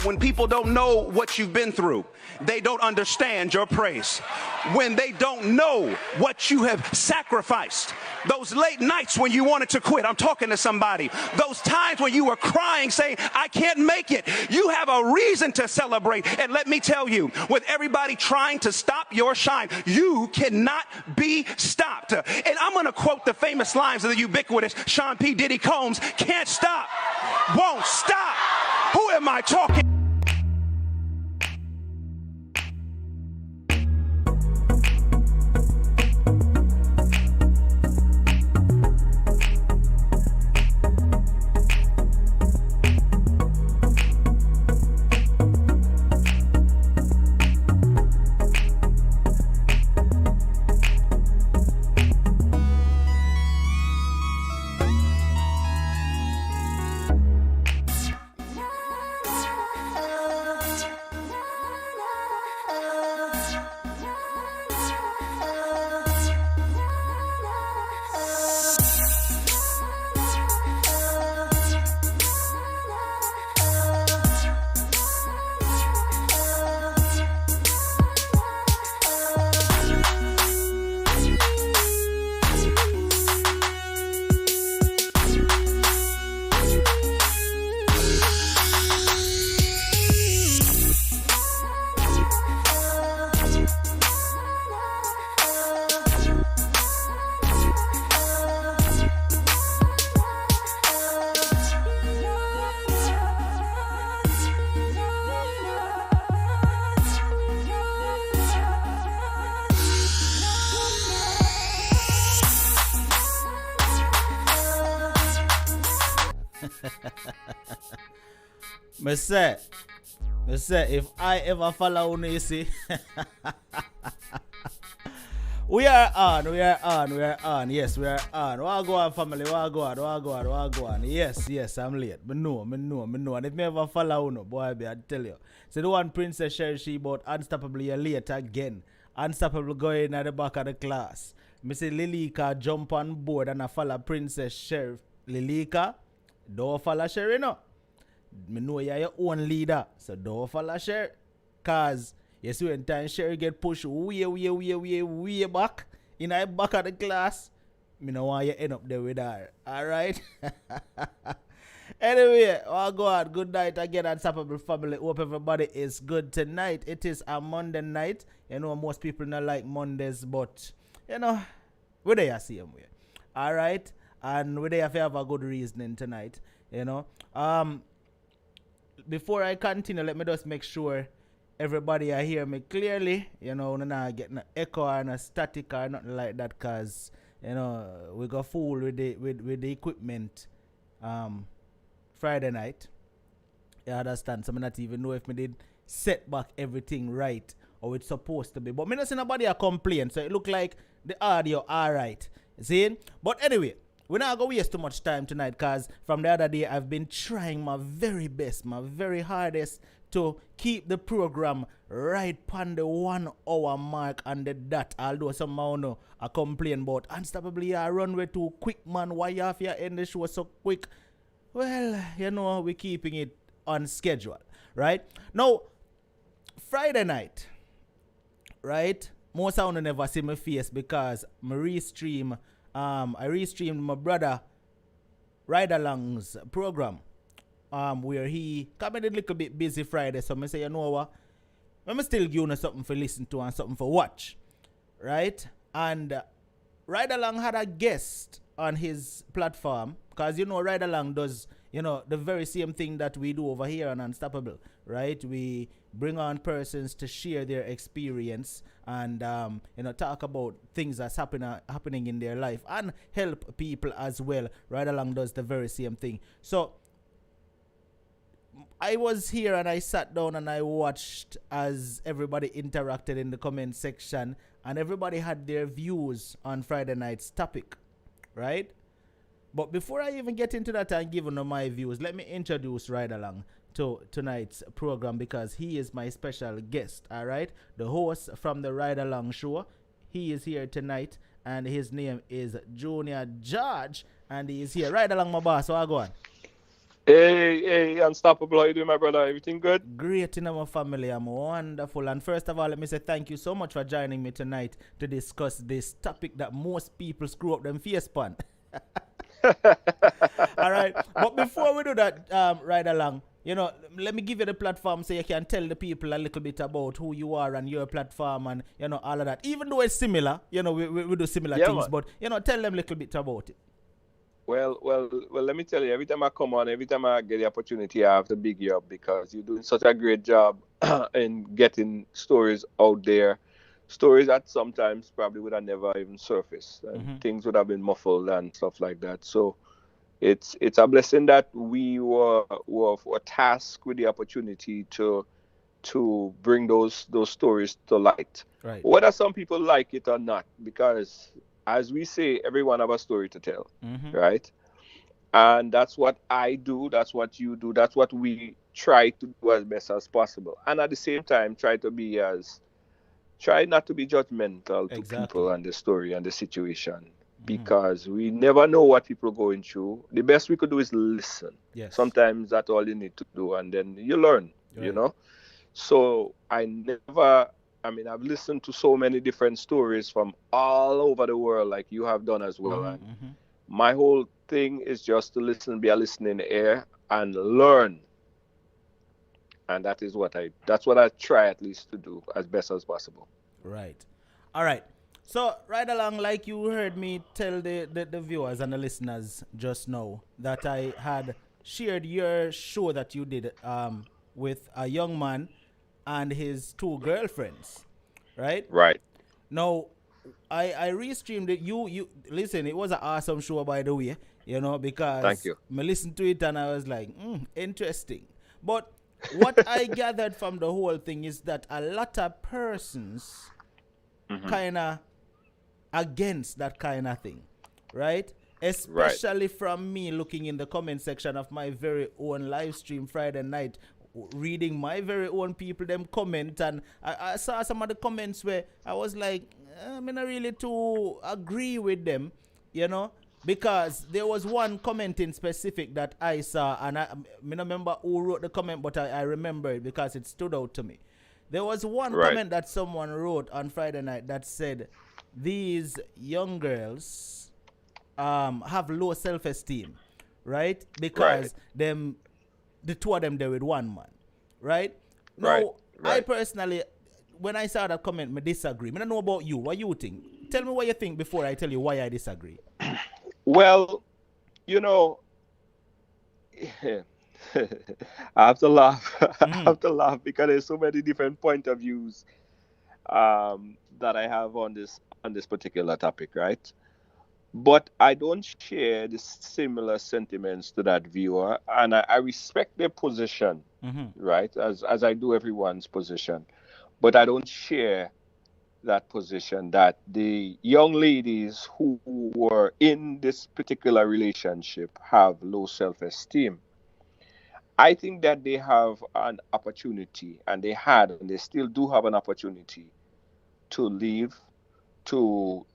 When people don't know what you've been through, they don't understand your praise. When they don't know what you have sacrificed, those late nights when you wanted to quit, I'm talking to somebody, those times when you were crying saying, I can't make it, you have a reason to celebrate. And let me tell you, with everybody trying to stop your shine, you cannot be stopped. And I'm going to quote the famous lines of the ubiquitous Sean P. Diddy Combs, can't stop, won't stop. Who am I talking? Me say, if I ever follow you, you see. We are on. Yes, we are on. What go on, family? What go on? Yes, I'm late. Me know. And if me ever follow you, boy, I tell you. So the one Princess Sherry, she about Unstoppable, you're late again. Unstoppable going at the back of the class. Me say Lilika jump on board and I follow Princess Sherry. Lilika, don't follow Sherry, no. Me know you're your own leader, so don't follow Sherry. Cause you see when time Sherry get pushed way back in the back of the class, me no want you end up there with her. Alright? Anyway, oh God, good night again, Unstoppable family. Hope everybody is good tonight. It is a Monday night. You know, most people don't like Mondays, but you know, we're there same way. Alright? And we're there if you have a good reasoning tonight. You know. Before I continue, let me just make sure everybody hear me clearly. You know, we're not getting an echo or a static or nothing like that, cause you know we got fool with the equipment Friday night. You understand? So I not even know if me did set back everything right or it's supposed to be. But me not see nobody a complain, so it look like the audio alright. See? But anyway, we're not going to waste too much time tonight, because from the other day, I've been trying my very best, my very hardest to keep the program right on the 1 hour mark and the dot. Although somehow no, I complain about Unstoppable, I run way too quick, man. Why you have to end the show so quick? Well, you know, we're keeping it on schedule, right? Now, Friday night, right? Most of you never see my face because I restreamed my brother Ride Along's program where he came in a little bit busy Friday, so I say, you know what, I'm still giving something for listen to and something for watch, right? And Ride Along had a guest on his platform, because you know Ride Along does, you know, the very same thing that we do over here on Unstoppable, right? We bring on persons to share their experience and you know, talk about things that's happening in their life and help people as well. Ride Along does the very same thing. So I was here and I sat down and I watched as everybody interacted in the comment section, and everybody had their views on Friday night's topic, right? But before I even get into that and give you my views, let me introduce Ride Along to tonight's program because he is my special guest, all right? The host from the Ride Along show. He is here tonight and his name is Junior George and he is here. Ride Along, my boss. So I go on. Hey, Unstoppable, how you doing, my brother? Everything good? Great in our family. I'm wonderful. And first of all, let me say thank you so much for joining me tonight to discuss this topic that most people screw up them face pan. All right. But before we do that, Ride Along, let me give you the platform so you can tell the people a little bit about who you are and your platform and, all of that. Even though it's similar, we do similar things, man. but, tell them a little bit about it. Well, let me tell you, every time I come on, every time I get the opportunity, I have to big you up because you're doing such a great job in getting stories out there. Stories that sometimes probably would have never even surfaced and things would have been muffled and stuff like that. So it's a blessing that we were tasked with the opportunity to bring those stories to light. Right. Whether some people like it or not, because as we say, everyone have a story to tell, right? And that's what I do. That's what you do. That's what we try to do as best as possible. And at the same time, try not to be judgmental to people and the story and the situation, because we never know what people are going through. The best we could do is listen. Yes. Sometimes that's all you need to do, and then you learn, So I've listened to so many different stories from all over the world, like you have done as well. And my whole thing is just to listen, be a listening ear, and learn. And that's what I try at least to do as best as possible. Right. All right. So, Ride Along, like you heard me tell the viewers and the listeners just now that I had shared your show that you did with a young man and his 2 girlfriends, right? Right. Now, I restreamed it. You listen, it was an awesome show, by the way, because Thank you. I listened to it and I was like, interesting. But what I gathered from the whole thing is that a lot of persons kind of against that kind of thing, right? Especially from me looking in the comment section of my very own live stream Friday night, reading my very own people them comment, and I saw some of the comments where I was like, I'm not really to agree with them, because there was one comment in specific that I saw, and I don't remember who wrote the comment, but I remember it because it stood out to me. There was one comment that someone wrote on Friday night that said, these young girls have low self-esteem, right? Because the 2 of them, they're with one man, right? Now, I personally, when I saw that comment, I disagree. I don't know about you. What you think? Tell me what you think before I tell you why I disagree. Well, I have to laugh. I have to laugh because there's so many different point of views that I have on this particular topic, right? But I don't share the similar sentiments to that viewer, and I respect their position, right? As I do everyone's position, but I don't share that position that the young ladies who were in this particular relationship have low self-esteem. I think that they have an opportunity, and they still do have an opportunity to leave, to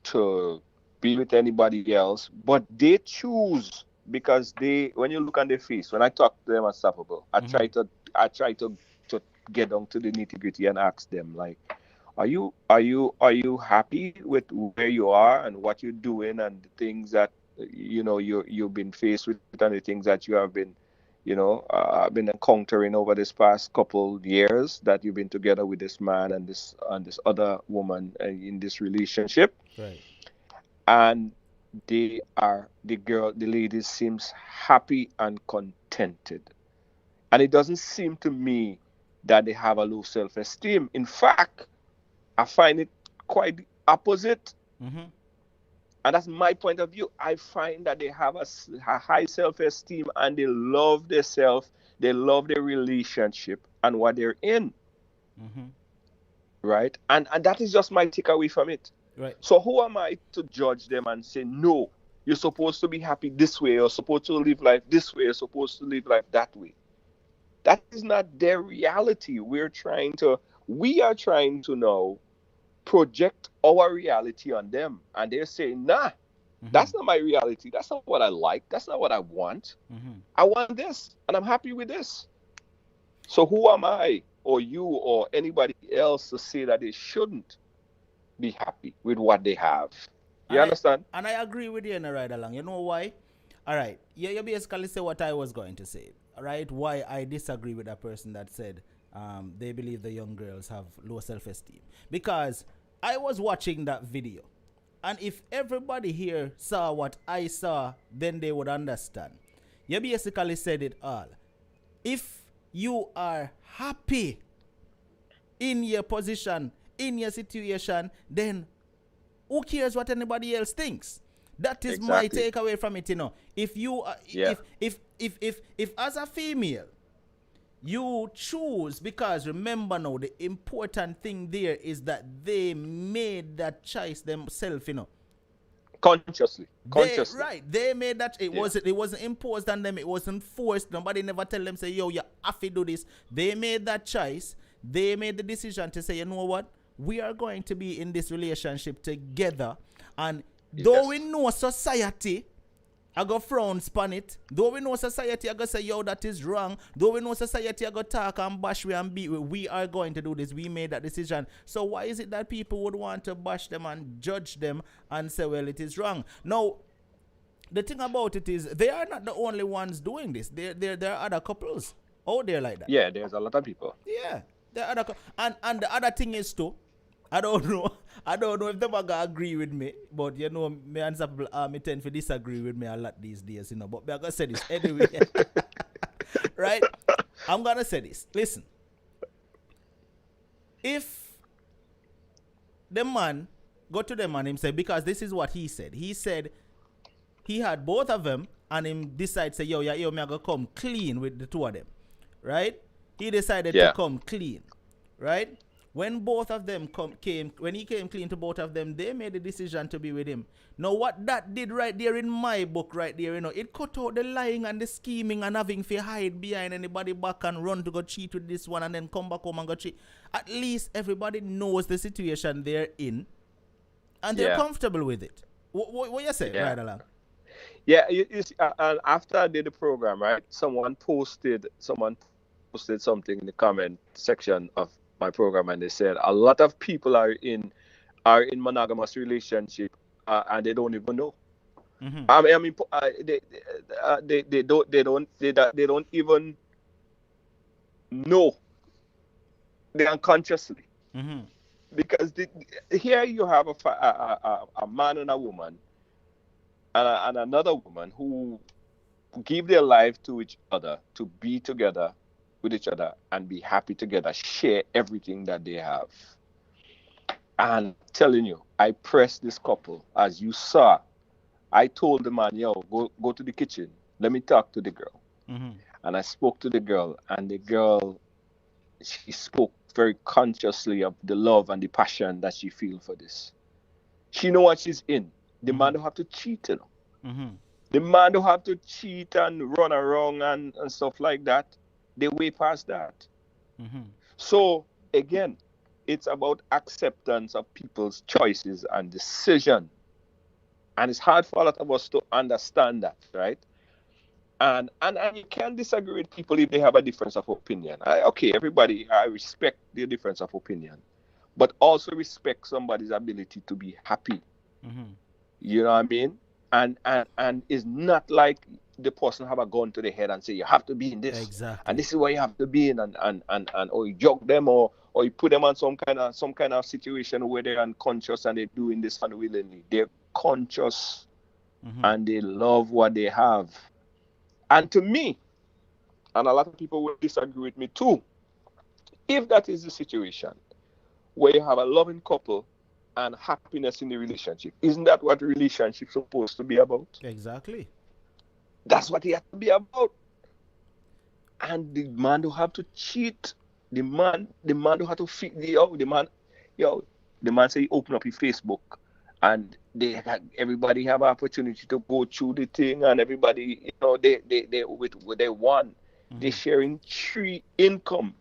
be with anybody else, but they choose because when you look on their face, when I talk to them Unstoppable, I try to get down to the nitty gritty and ask them, like, are you happy with where you are and what you're doing and the things that you've been faced with and the things that you have been been encountering over this past couple years that you've been together with this man and this other woman in this relationship, right? And the ladies seems happy and contented, and it doesn't seem to me that they have a low self-esteem. In fact, I find it quite the opposite. And that's my point of view. I find that they have a high self-esteem and they love themselves. They love their relationship and what they're in. Right? And that is just my takeaway from it. Right. So who am I to judge them and say, no, You're supposed to be happy this way. You're supposed to live life this way. You're supposed to live life that way. That is not their reality. We are trying to now project our reality on them. And they're saying, nah, that's not my reality. That's not what I like. That's not what I want. I want this, and I'm happy with this. So who am I or you or anybody else to say that they shouldn't be happy with what they have? You understand? And I agree with you in a ride along. You know why? All right. You basically say what I was going to say. All right. Why I disagree with that person that said they believe the young girls have low self-esteem. Because I was watching that video. And if everybody here saw what I saw, then they would understand. You basically said it all. If you are happy in your position, in your situation, then who cares what anybody else thinks? That is my takeaway from it, you know. If you if as a female you choose, because remember now, the important thing there is that they made that choice themselves, you know. Consciously. They made that. It wasn't imposed on them. It wasn't forced. Nobody never tell them, say, yo, you have to do this. They made that choice. They made the decision to say, you know what? We are going to be in this relationship together. And though we know society, I go frown upon it. Though we know society, I go say, yo, that is wrong. Though we know society, I go talk and bash we and beat we. We are going to do this. We made that decision. So why is it that people would want to bash them and judge them and say, well, it is wrong? Now, the thing about it is, they are not the only ones doing this. There are other couples out there like that. Yeah, there's a lot of people. Yeah, there are other and the other thing is too, I don't know if they're gonna agree with me, but you know, me and some people me tend to disagree with me a lot these days, you know. But I'm gonna say this anyway. Right? I'm gonna say this. Listen. If the man go to the man, him say, because this is what he said. He said he had both of them and him decide say, yo, me I go come clean with the two of them. Right? He decided to come clean. Right? When both of them when he came clean to both of them, they made the decision to be with him. Now, what that did right there in my book right there, you know, it cut out the lying and the scheming and having to hide behind anybody back and run to go cheat with this one and then come back home and go cheat. At least everybody knows the situation they're in and they're comfortable with it. What you say right along? Yeah, and after I did the program, right, someone posted something in the comment section of my program, and they said a lot of people are in monogamous relationship and they don't even know. I mean, they don't even know. They unconsciously, because here you have a man and a woman and another woman who give their life to each other to be together with each other and be happy together, share everything that they have. And I'm telling you, I pressed this couple, as you saw. I told the man, yo, go to the kitchen. Let me talk to the girl. And I spoke to the girl, and the girl, she spoke very consciously of the love and the passion that she feels for this. She know what she's in. The man don't have to cheat, you know. The man don't have to cheat and run around and stuff like that. They way past that. So again, it's about acceptance of people's choices and decision. And it's hard for a lot of us to understand that, right? And you can disagree with people if they have a difference of opinion. Everybody, I respect their difference of opinion, but also respect somebody's ability to be happy. You know what I mean? And it's not like the person have a gun to the head and say you have to be in this, and this is what you have to be in, and or you jog them or you put them on some kind of situation where they're unconscious and they're doing this unwillingly. They're conscious and they love what they have. And to me, and a lot of people will disagree with me too, if that is the situation where you have a loving couple and happiness in the relationship, isn't that what relationship supposed to be about? Exactly. That's what it has to be about. And the man don't have to cheat. The man don't have to fit the man say he open up his Facebook and everybody have opportunity to go through the thing, and everybody, they with what they want. They're sharing three income.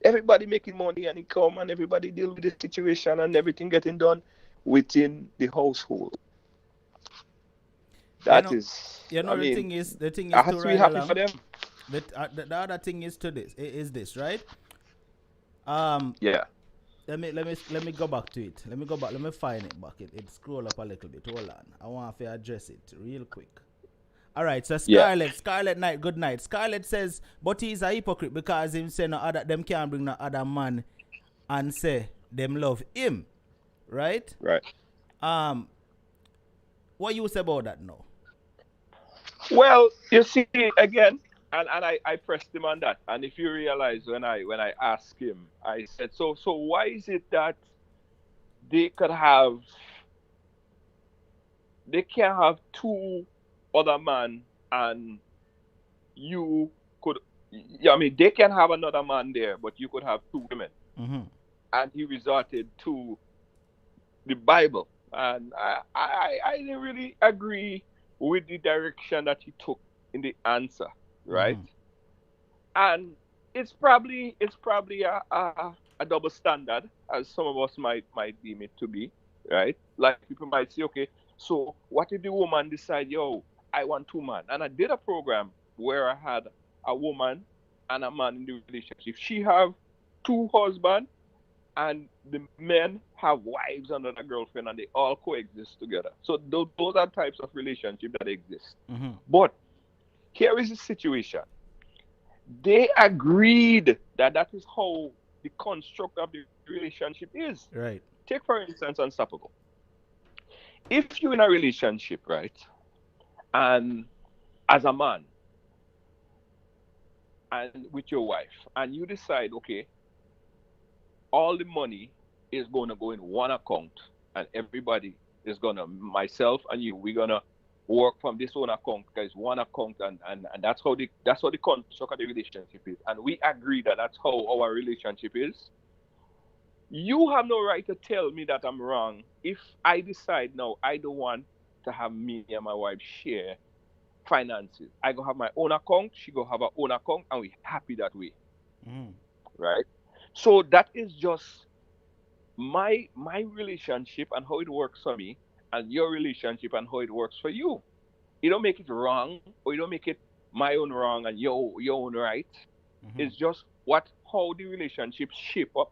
Everybody making money and income, and everybody deal with the situation, and everything getting done within the household. The thing is I have to be happy for them. The other thing is this, right? Yeah. Let me go back to it. Let me find it back. It scroll up a little bit. Hold on. I want to address it real quick. All right, so Scarlett Knight, good night. Scarlett says, but he's a hypocrite because him say them can't bring no other man and say them love him, right? Right. What you say about that now? Well, you see again, and I pressed him on that. And if you realize when I asked him, I said, so why is it that they can't have two other man and you could, they can have another man there, but you could have two women. And he resorted to the Bible, and I didn't really agree with the direction that he took in the answer, right? And it's probably a double standard, as some of us might deem it to be, right? Like people might say, okay, so what if the woman decide, I want two men? And I did a program where I had a woman and a man in the relationship. She have two husbands, and the men have wives and a girlfriend, and they all coexist together. So those are types of relationships that exist. But here is the situation. They agreed that is how the construct of the relationship is. Right. Take, for instance, Unstoppable. If you're in a relationship, right, and as a man, and with your wife, and you decide, okay, all the money is going to go in one account, and everybody is going to, myself and you, we're going to work from this one account, because one account, and that's how the construct of the relationship is. And we agree that that's how our relationship is. You have no right to tell me that I'm wrong if I decide now I don't want to have me and my wife share finances. I go have my own account, she go have her own account, and we're happy that way. Right? So that is just my relationship and how it works for me, and your relationship and how it works for you. You don't make it wrong, or you don't make it my own wrong and your own right. It's just how the relationship shape up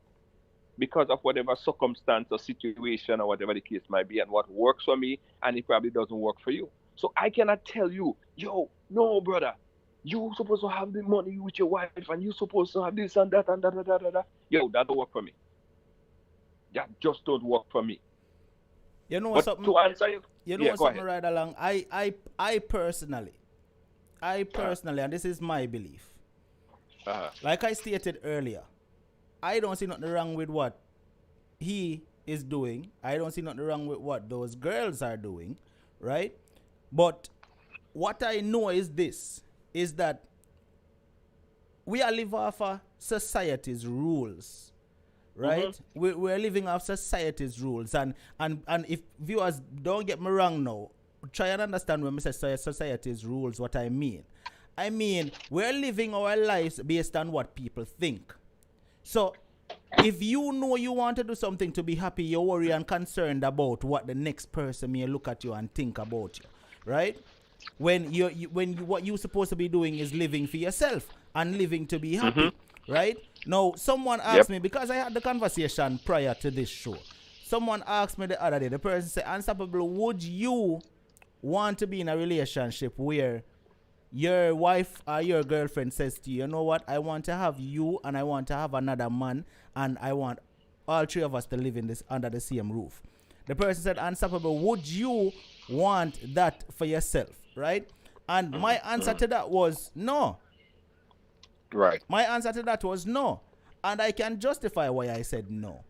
because of whatever circumstance or situation or whatever the case might be, and what works for me and it probably doesn't work for you. So I cannot tell you, no brother, you supposed to have the money with your wife, and you supposed to have this and that and that. That don't work for me. That just don't work for me. You know but something? To answer you, something right along. I personally, and this is my belief. Like I stated earlier, I don't see nothing wrong with what he is doing. I don't see nothing wrong with what those girls are doing, right? But what I know is this, is that we are living off of society's rules, right? We're living off society's rules. And if viewers, don't get me wrong now, try and understand when I say society's rules, what I mean. I mean, we're living our lives based on what people think. So, if you know you want to do something to be happy, you're worried and concerned about what the next person may look at you and think about you, right? When what you're supposed to be doing is living for yourself and living to be happy, right? Now, someone asked me, because I had the conversation prior to this show, someone asked me the other day, the person said, Unstoppable, would you want to be in a relationship where your wife or your girlfriend says to you, you know what, I want to have you and I want to have another man and I want all three of us to live in this under the same roof? The person said, Unstoppable, would you want that for yourself, right? And my answer to that was no. Right. My answer to that was no. And I can justify why I said no.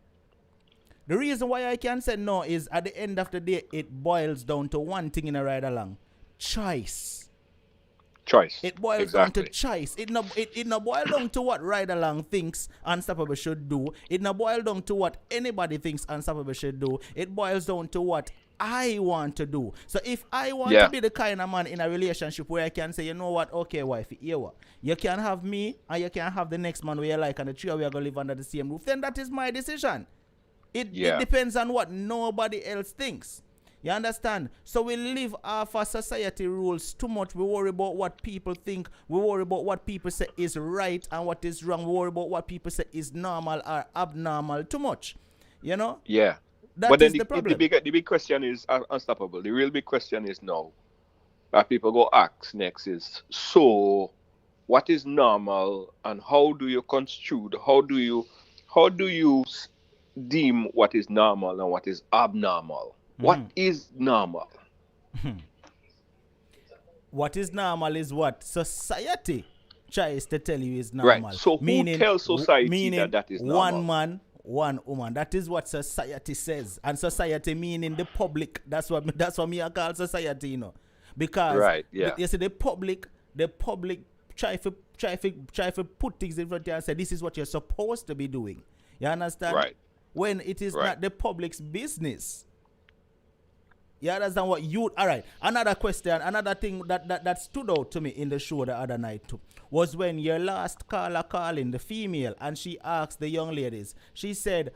The reason why I can say no is at the end of the day, it boils down to one thing in a ride along. Choice. Choice. It boils down to choice. It no boil down to what Ride Along thinks Unstoppable should do. It no boil down to what anybody thinks Unstoppable should do. It boils down to what I want to do. So if I want to be the kind of man in a relationship where I can say, you know what, okay, wife, you can have me and you can have the next man where you like, and the three of you are going to live under the same roof, then that is my decision. It depends on what nobody else thinks. You understand? So we live off of society rules too much. We worry about what people think. We worry about what people say is right and what is wrong. We worry about what people say is normal or abnormal too much. You know? Yeah. But then the problem. The big question is Unstoppable. The real big question is now that people go ask next is, so what is normal and how do you construe, how do you deem what is normal and what is abnormal? What is normal? What is normal is what society tries to tell you is normal. Right. So who tells society that is normal? One man, one woman. That is what society says. And society meaning the public. That's what me I call society, you know. Because you see the public try to put things in front of you and say this is what you're supposed to be doing. You understand? Right. When it is not the public's business. You understand what you... All right. Another question, another thing that stood out to me in the show the other night too, was when your last caller calling, the female, and she asked the young ladies, she said,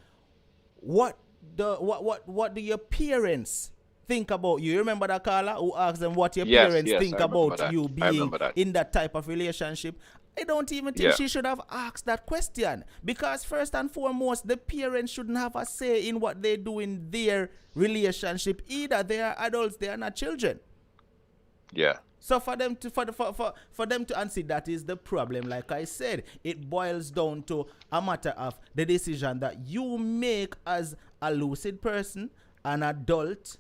what do your parents think about you? You remember that caller who asked them what your parents think about you being in that type of relationship? I don't even think she should have asked that question, because first and foremost, the parents shouldn't have a say in what they do in their relationship either. They are adults, they are not children. Yeah. So for them to answer that is the problem. Like I said, it boils down to a matter of the decision that you make as a lucid person, an adult,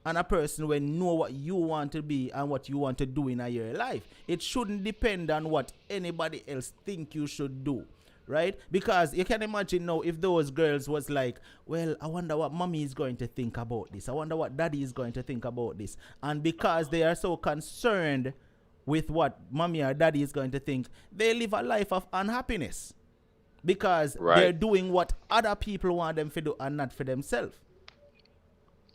and a person when know what you want to be and what you want to do in your life. It shouldn't depend on what anybody else think you should do, right? Because you can imagine now if those girls was like, well, I wonder what mommy is going to think about this. I wonder what daddy is going to think about this. And because they are so concerned with what mommy or daddy is going to think, they live a life of unhappiness because they're doing what other people want them to do and not for themselves.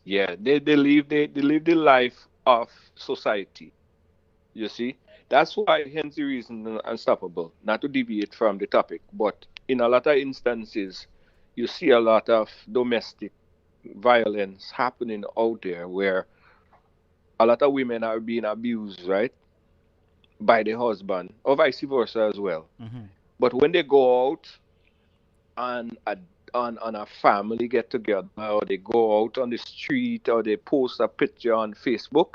Yeah, they live the life of society. You see, that's why hence the reason Unstoppable, not to deviate from the topic, but in a lot of instances, you see a lot of domestic violence happening out there where a lot of women are being abused, right, by the husband, or vice versa as well. Mm-hmm. But when they go out on a family get together, or they go out on the street, or they post a picture on Facebook,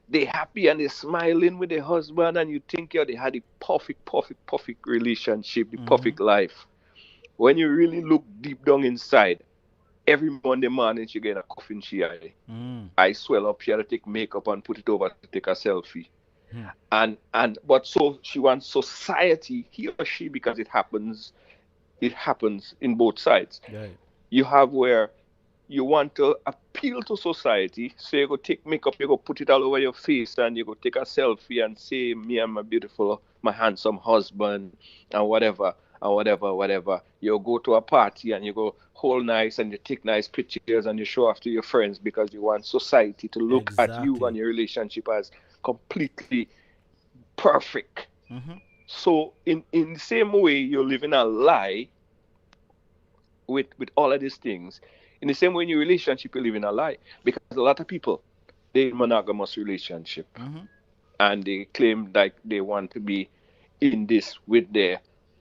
they happy and they smiling with their husband, and you think they had the perfect relationship, the perfect life. When you really look deep down inside, every Monday morning she get a coffin she eye. I swell up, she had to take makeup and put it over to take a selfie. But so she wants society, he or she, because it happens in both sides. Right. You have where you want to appeal to society, so you go take makeup, you go put it all over your face, and you go take a selfie and say, me and my beautiful, my handsome husband, and whatever. You go to a party and you go whole nice and you take nice pictures and you show off to your friends because you want society to look at you and your relationship as completely perfect. So in the same way, you're living a lie with all of these things. In the same way, in your relationship, you're living a lie. Because a lot of people, they're in monogamous relationship. And they claim like they want to be in this with their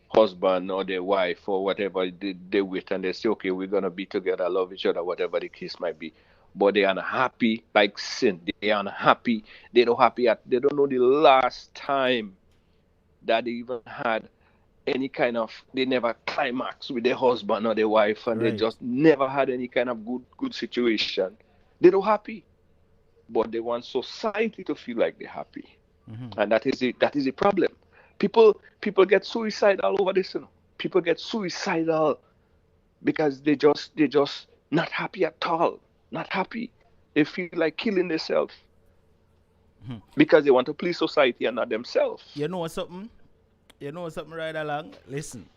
husband or their wife or whatever they're with. And they say, okay, we're going to be together, love each other, whatever the case might be. But they're unhappy like sin. They're unhappy. They don't know the last time that they even had any kind of, they never climax with their husband or their wife, and they just never had any kind of good situation. They don't happy, but they want society to feel like they're happy. And that is a problem. People get suicidal over this, you know. People get suicidal because they just not happy at all. Not happy. They feel like killing themselves. because they want to please society and not themselves. You know something? You know something right along? Listen.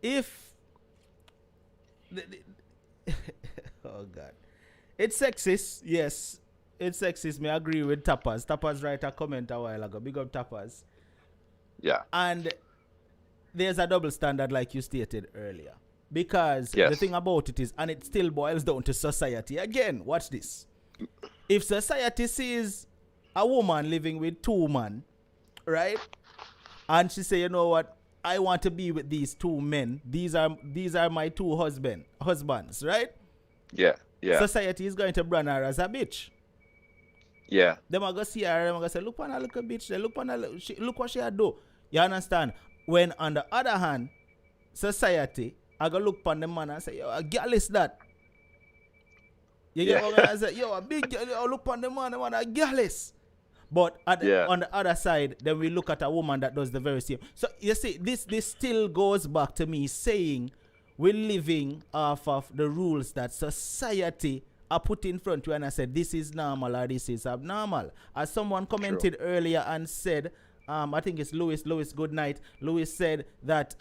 If oh God. It's sexist, yes. It's sexist. Me agree with Tappers. Tappers write a comment a while ago. Big up Tappers. Yeah. And there's a double standard like you stated earlier. Because Yes. the thing about it is, and it still boils down to society. Again, watch this. If society sees a woman living with two men, right? And she say, you know what? I want to be with these two men. These are my two husbands, right? Yeah. Yeah. Society is going to brand her as a bitch. Yeah. Them are going to see her and them are going to say, look on her little bitch. Look what she do. You understand? When on the other hand, society, I go look upon the man and say, yo, a girl is that. You get what I say? Yo, a big girl, yo, look upon the man a girl is. But on the other side, then we look at a woman that does the very same. So you see, this still goes back to me saying we're living off of the rules that society are put in front of you, and I said this is normal or this is abnormal. As someone commented earlier and said, I think it's Louis, good night. Louis said that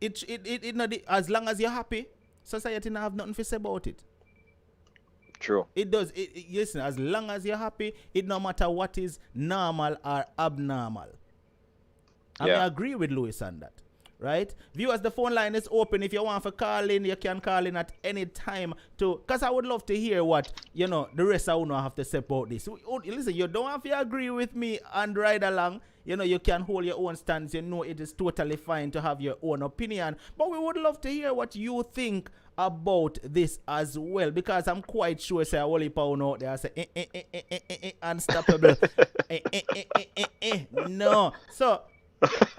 it not as long as you're happy, society not have nothing to say about it. True. It does. Listen, as long as you're happy, it no matter what is normal or abnormal. I mean, I agree with Louis on that. Right? Viewers, the phone line is open. If you want to call in, you can call in at any time because I would love to hear what, the rest of you have to say about this. Listen, you don't have to agree with me and ride along. You can hold your own stance. It is totally fine to have your own opinion. But we would love to hear what you think about this as well, because I'm quite sure say all people out there say unstoppable. No. So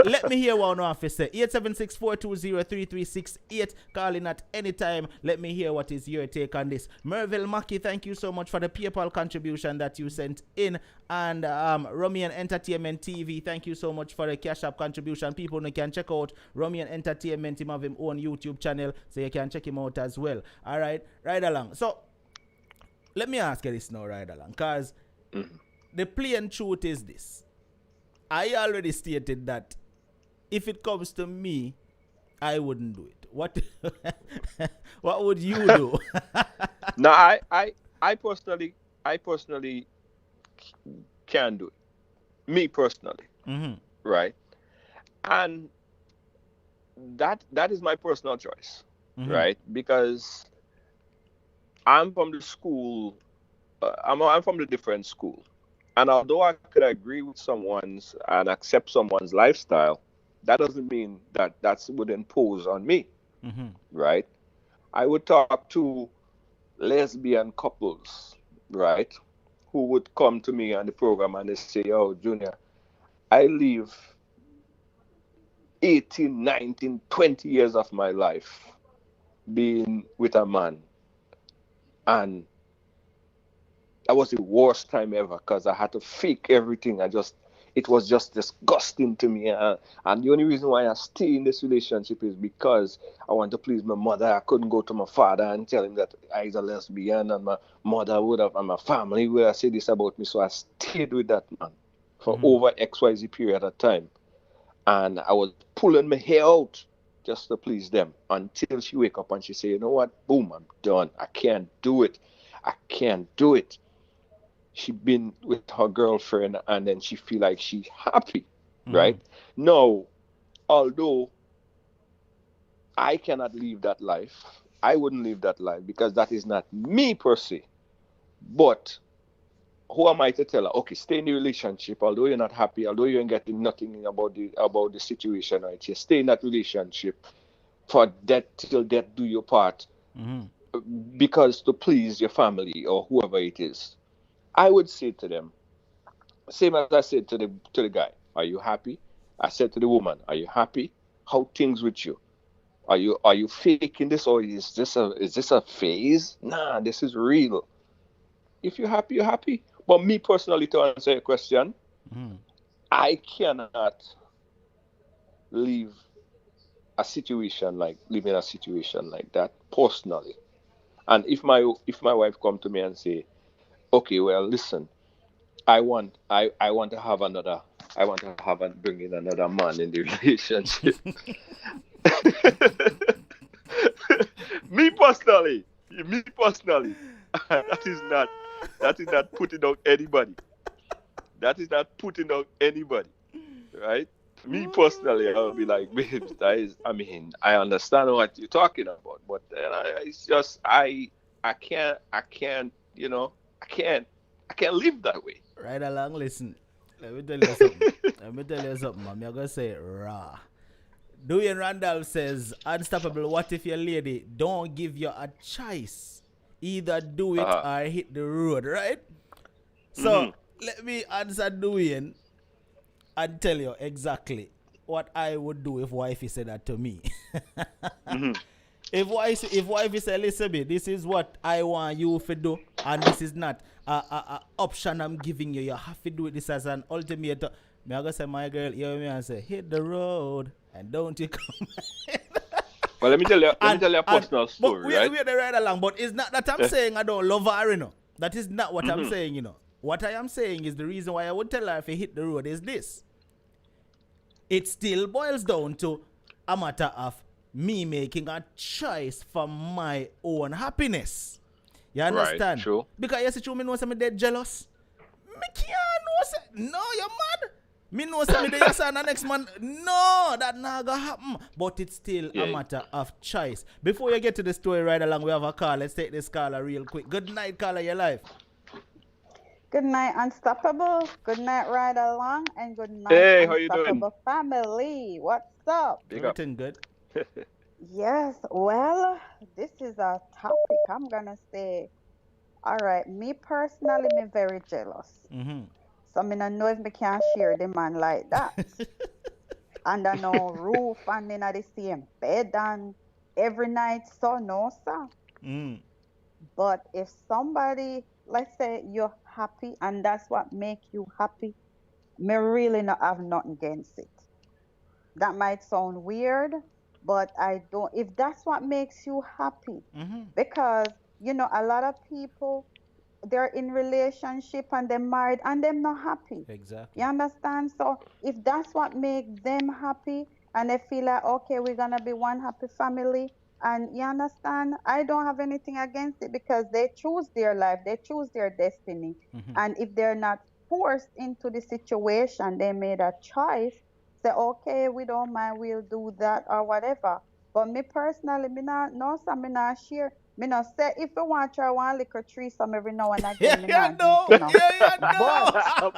let me hear what you have to say. 876-420-3368. Call in at any time. Let me hear what is your take on this. Merville Mackey, thank you so much for the PayPal contribution that you sent in. And Romian Entertainment TV, thank you so much for the Cash App contribution. People can check out Romian Entertainment. Him have his own YouTube channel, so you can check him out as well. All right, right along. So let me ask you this now, right along, because the plain truth is this. I already stated that if it comes to me, I wouldn't do it. What would you do? No, I personally can do it. Me personally. Right? And that is my personal choice. Right? Because I'm from the school, I'm from the different school. And although I could agree with someone's and accept someone's lifestyle, that doesn't mean that would impose on me, right? I would talk to lesbian couples, right, who would come to me on the program and they say, "Oh, Junior, I live 18, 19, 20 years of my life being with a man, and that was the worst time ever because I had to fake everything. It was just disgusting to me. And the only reason why I stay in this relationship is because I want to please my mother. I couldn't go to my father and tell him that I'm a lesbian, and my mother and my family would have said this about me. So I stayed with that man for over XYZ period of time. And I was pulling my hair out just to please them until she wake up and she say, you know what? Boom, I'm done. I can't do it. She been with her girlfriend and then she feel like she's happy, right? Now, although I cannot live that life, I wouldn't live that life because that is not me per se. But who am I to tell her, okay, stay in the relationship, although you're not happy, although you ain't getting nothing about the situation, right? You stay in that relationship for death till death do your part, because to please your family or whoever it is. I would say to them, same as I said to the guy, are you happy? I said to the woman, are you happy? How things with you? Are you faking this, or is this a phase? Nah, this is real. If you're happy, you're happy. But me personally, to answer your question, I cannot live in a situation like that personally. And if my wife come to me and say, okay, well, listen, I want to have another, I want to have and bring in another man in the relationship. me personally, that is not putting out anybody. That is not putting out anybody, right? Me personally, I'll be like, babes, that is, I mean, I understand what you're talking about, but it's just, I can't live that way. Right along, listen. Let me tell you something. Let me tell you something, man. I'm gonna say it raw. Dwayne Randall says, Unstoppable, what if your lady don't give you a choice? Either do it Uh-huh. or hit the road, right? So Hmm. let me answer Dwayne and tell you exactly what I would do if wifey said that to me. Hmm. If wifey say, listen, me, this is what I want you to do, and this is not a option I'm giving you. You have to do it. This as an ultimatum. Me I go say, my girl, you hear me and say, hit the road and don't you come. Well, let me tell you. Let me and tell you a and personal but story, right? we are the right along. But it's not that I'm saying I don't love her, you know. That is not what I'm Hmm. saying, you know. What I am saying is the reason why I would tell her if you hit the road is this. It still boils down to a matter of me making a choice for my own happiness. You Right. understand? True. Because you see, true, me know some dead jealous. Me can't know say, no, you're mad. Me know some day you say the next man, no, that not gonna happen. But it's still a Yeah. matter of choice. Before you get to the story right along, we have a call. Let's take this caller real quick. Good night, caller, your life. Good night, Unstoppable. Good night, Ride Along. And good night, Hey, how you doing? Unstoppable family. What's up? Big up. Everything good? Yes, well, this is a topic I'm gonna say. All right, me personally, me very jealous. Mm-hmm. So me no know if me can share the man like that. Under no roof and in the same bed and every night, so no, sir. Mm. But if somebody, let's say you're happy and that's what make you happy, me really not have nothing against it. That might sound weird, but I don't, if that's what makes you happy, Mm-hmm. because, a lot of people, they're in relationship and they're married and they're not happy. You Exactly. understand? So if that's what makes them happy and they feel like, okay, we're going to be one happy family, and you understand, I don't have anything against it because they choose their life, they choose their destiny. Mm-hmm. And if they're not forced into the situation, they made a choice, say, okay, we don't mind, we'll do that or whatever. But me personally, me not, no, so me not share. Me not say if you want try one liquor threesome every now and Yeah, again, me yeah, not do it, no. Yeah, yeah, But no.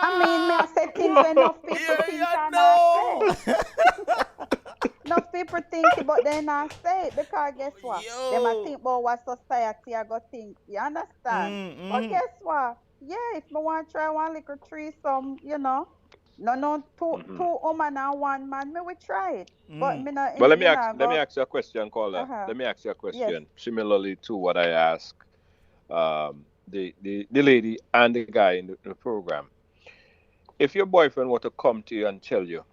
I mean, me I say things when enough people Yeah, think yeah, and I no. say. Enough people think it, but they not say it because guess what? Them I Yo. think about what society I go think. You understand? But Mm-hmm. guess what? Yeah, if me want try one liquor threesome, no Hmm. two woman and one man, me we try it. But Mm. me not Well, in let me go. ask you a question, caller. Uh-huh. Let me ask you a Yes. question. Similarly to what I asked the lady and the guy in the program. If your boyfriend were to come to you and tell you,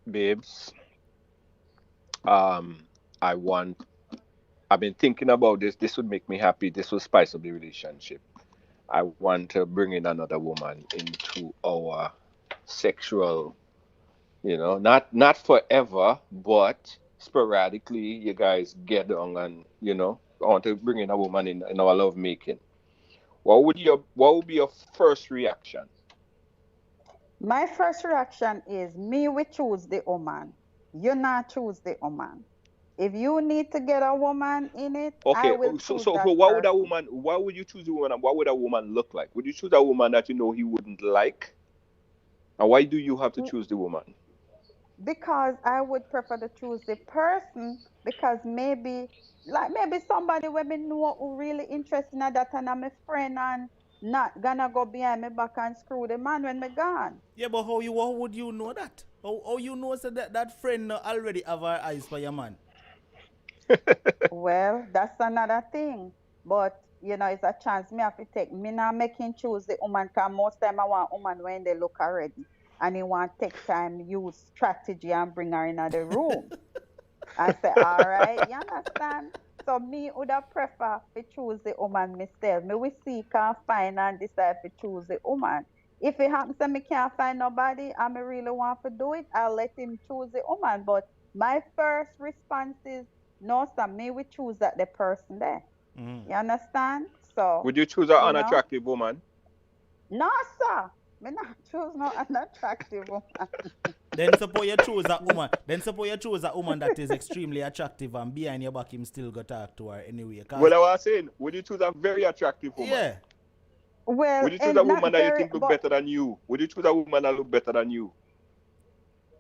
babes, um, I want, I've been thinking about this. This would make me happy. This will spice up the relationship. I want to bring in another woman into our sexual, not forever, but sporadically, you guys get on, and I want to bring in a woman in our love making. What would be your first reaction? My first reaction is me we choose the woman. You not choose the woman. If you need to get a woman in it, I Okay, will so choose so that what would a person. woman? Why would you choose a woman? And what would a woman look like? Would you choose a woman that you know he wouldn't like? And why do you have to choose the woman? Because I would prefer to choose the person because maybe somebody when me know who really interested in that and I'm a friend and not gonna go behind my back and screw the man when me gone. Yeah, but how would you know that? How you know so that friend already have her eyes for your man? Well, that's another thing. But it's a chance me have to take. Me not making choose the woman cause most time I want woman when they look already. And he want take time, use strategy and bring her in the room. I say, all right, you understand? So me would have prefer to choose the woman myself. Me we seek and find and decide to choose the woman. If it happens that me can't find nobody and me really want to do it, I'll let him choose the woman. But my first response is no, sir, me we choose that the person there. You understand? So, Would you choose an you know, unattractive woman? no, sir. Me not choose no unattractive woman. Then suppose you choose a woman. Then suppose you choose a woman that is extremely attractive and behind your back him still go talk to her anyway. Well, I was saying, would you choose a very attractive woman? Yeah. Well, Would you choose and a not woman that you very, think look but better than you? Would you choose a woman that look better than you?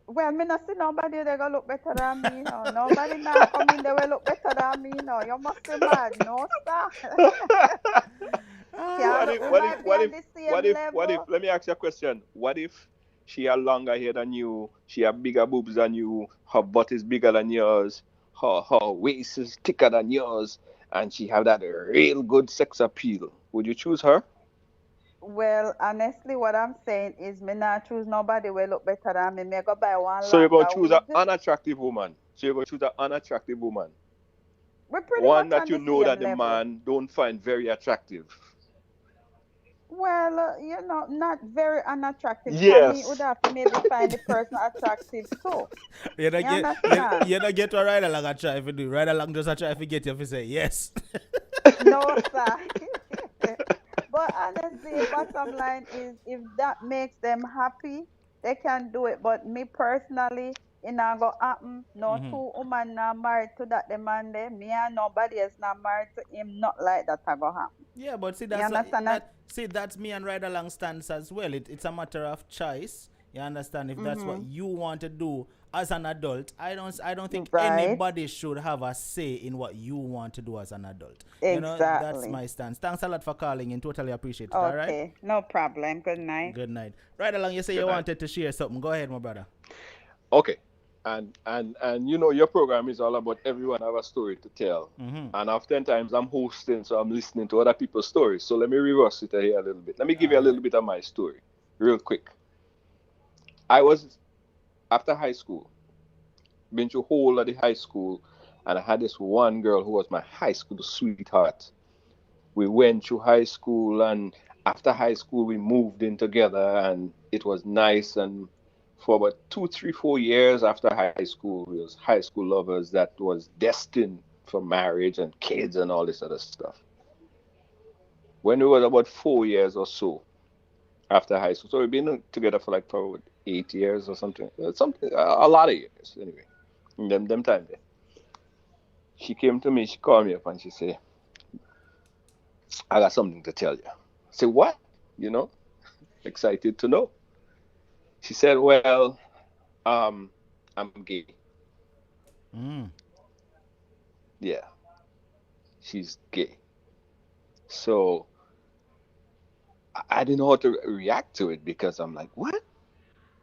well, me not see nobody that gonna look better than me, no. Nobody now come in there will look better than me, no. You must be mad, no, sir. Can't What look, if, we what if, might be what on if, the what same if, what if, level. let me ask you a question. What if she had longer hair than you, she had bigger boobs than you, her butt is bigger than yours, her waist is thicker than yours, and she have that real good sex appeal? Would you choose her? Well, honestly, what I'm saying is me not choose nobody will look better than me. Me go buy one So you're going longer to choose an wig. unattractive woman. So you're going to choose an unattractive woman. We're pretty One much that on you the know same that the level. man don't find very attractive. Well, not very unattractive. Can me would Yes. have to maybe find the person attractive too. You don't You get you, understand? you don't get to ride along a try if you do. Ride along just a try if you get you if you say yes. No, sir. But honestly, bottom line is if that makes them happy, they can do it. But me personally, it not go happen. No two woman not married to that demand there. Me and nobody else not married to him. Not like that I go happen. Yeah, but see You that's understand that? that's me and ride along stance as well. It's a matter of choice. You understand? If that's what you want to do as an adult, I don't think Right. anybody should have a say in what you want to do as an adult. You know, that's Exactly. my stance. Thanks a lot for calling and totally appreciate it. All right. Okay. No problem. Good night. Good night. Right along, you say Good you night. wanted to share something. Go ahead, my brother. Okay. And you know your program is all about everyone have a story to tell. And oftentimes I'm hosting, so I'm listening to other people's stories. So let me reverse it here a little bit. Let me give you a All little right. bit of my story, real quick. I was after high school, been through whole of the high school, and I had this one girl who was my high school sweetheart. We went through high school, and after high school we moved in together, and it was nice. And for about 2 3 4 years after high school we was high school lovers that was destined for marriage and kids and all this other stuff. When we were about 4 years or so after high school, so we've been together for like probably 8 years or something, something a lot of years anyway, in them time there, she came to me, she called me up and she said, I got something to tell you. I said, what? You know, excited to know. She said, well, I'm gay. Mm. Yeah, she's gay. So I didn't know how to react to it because I'm like, what?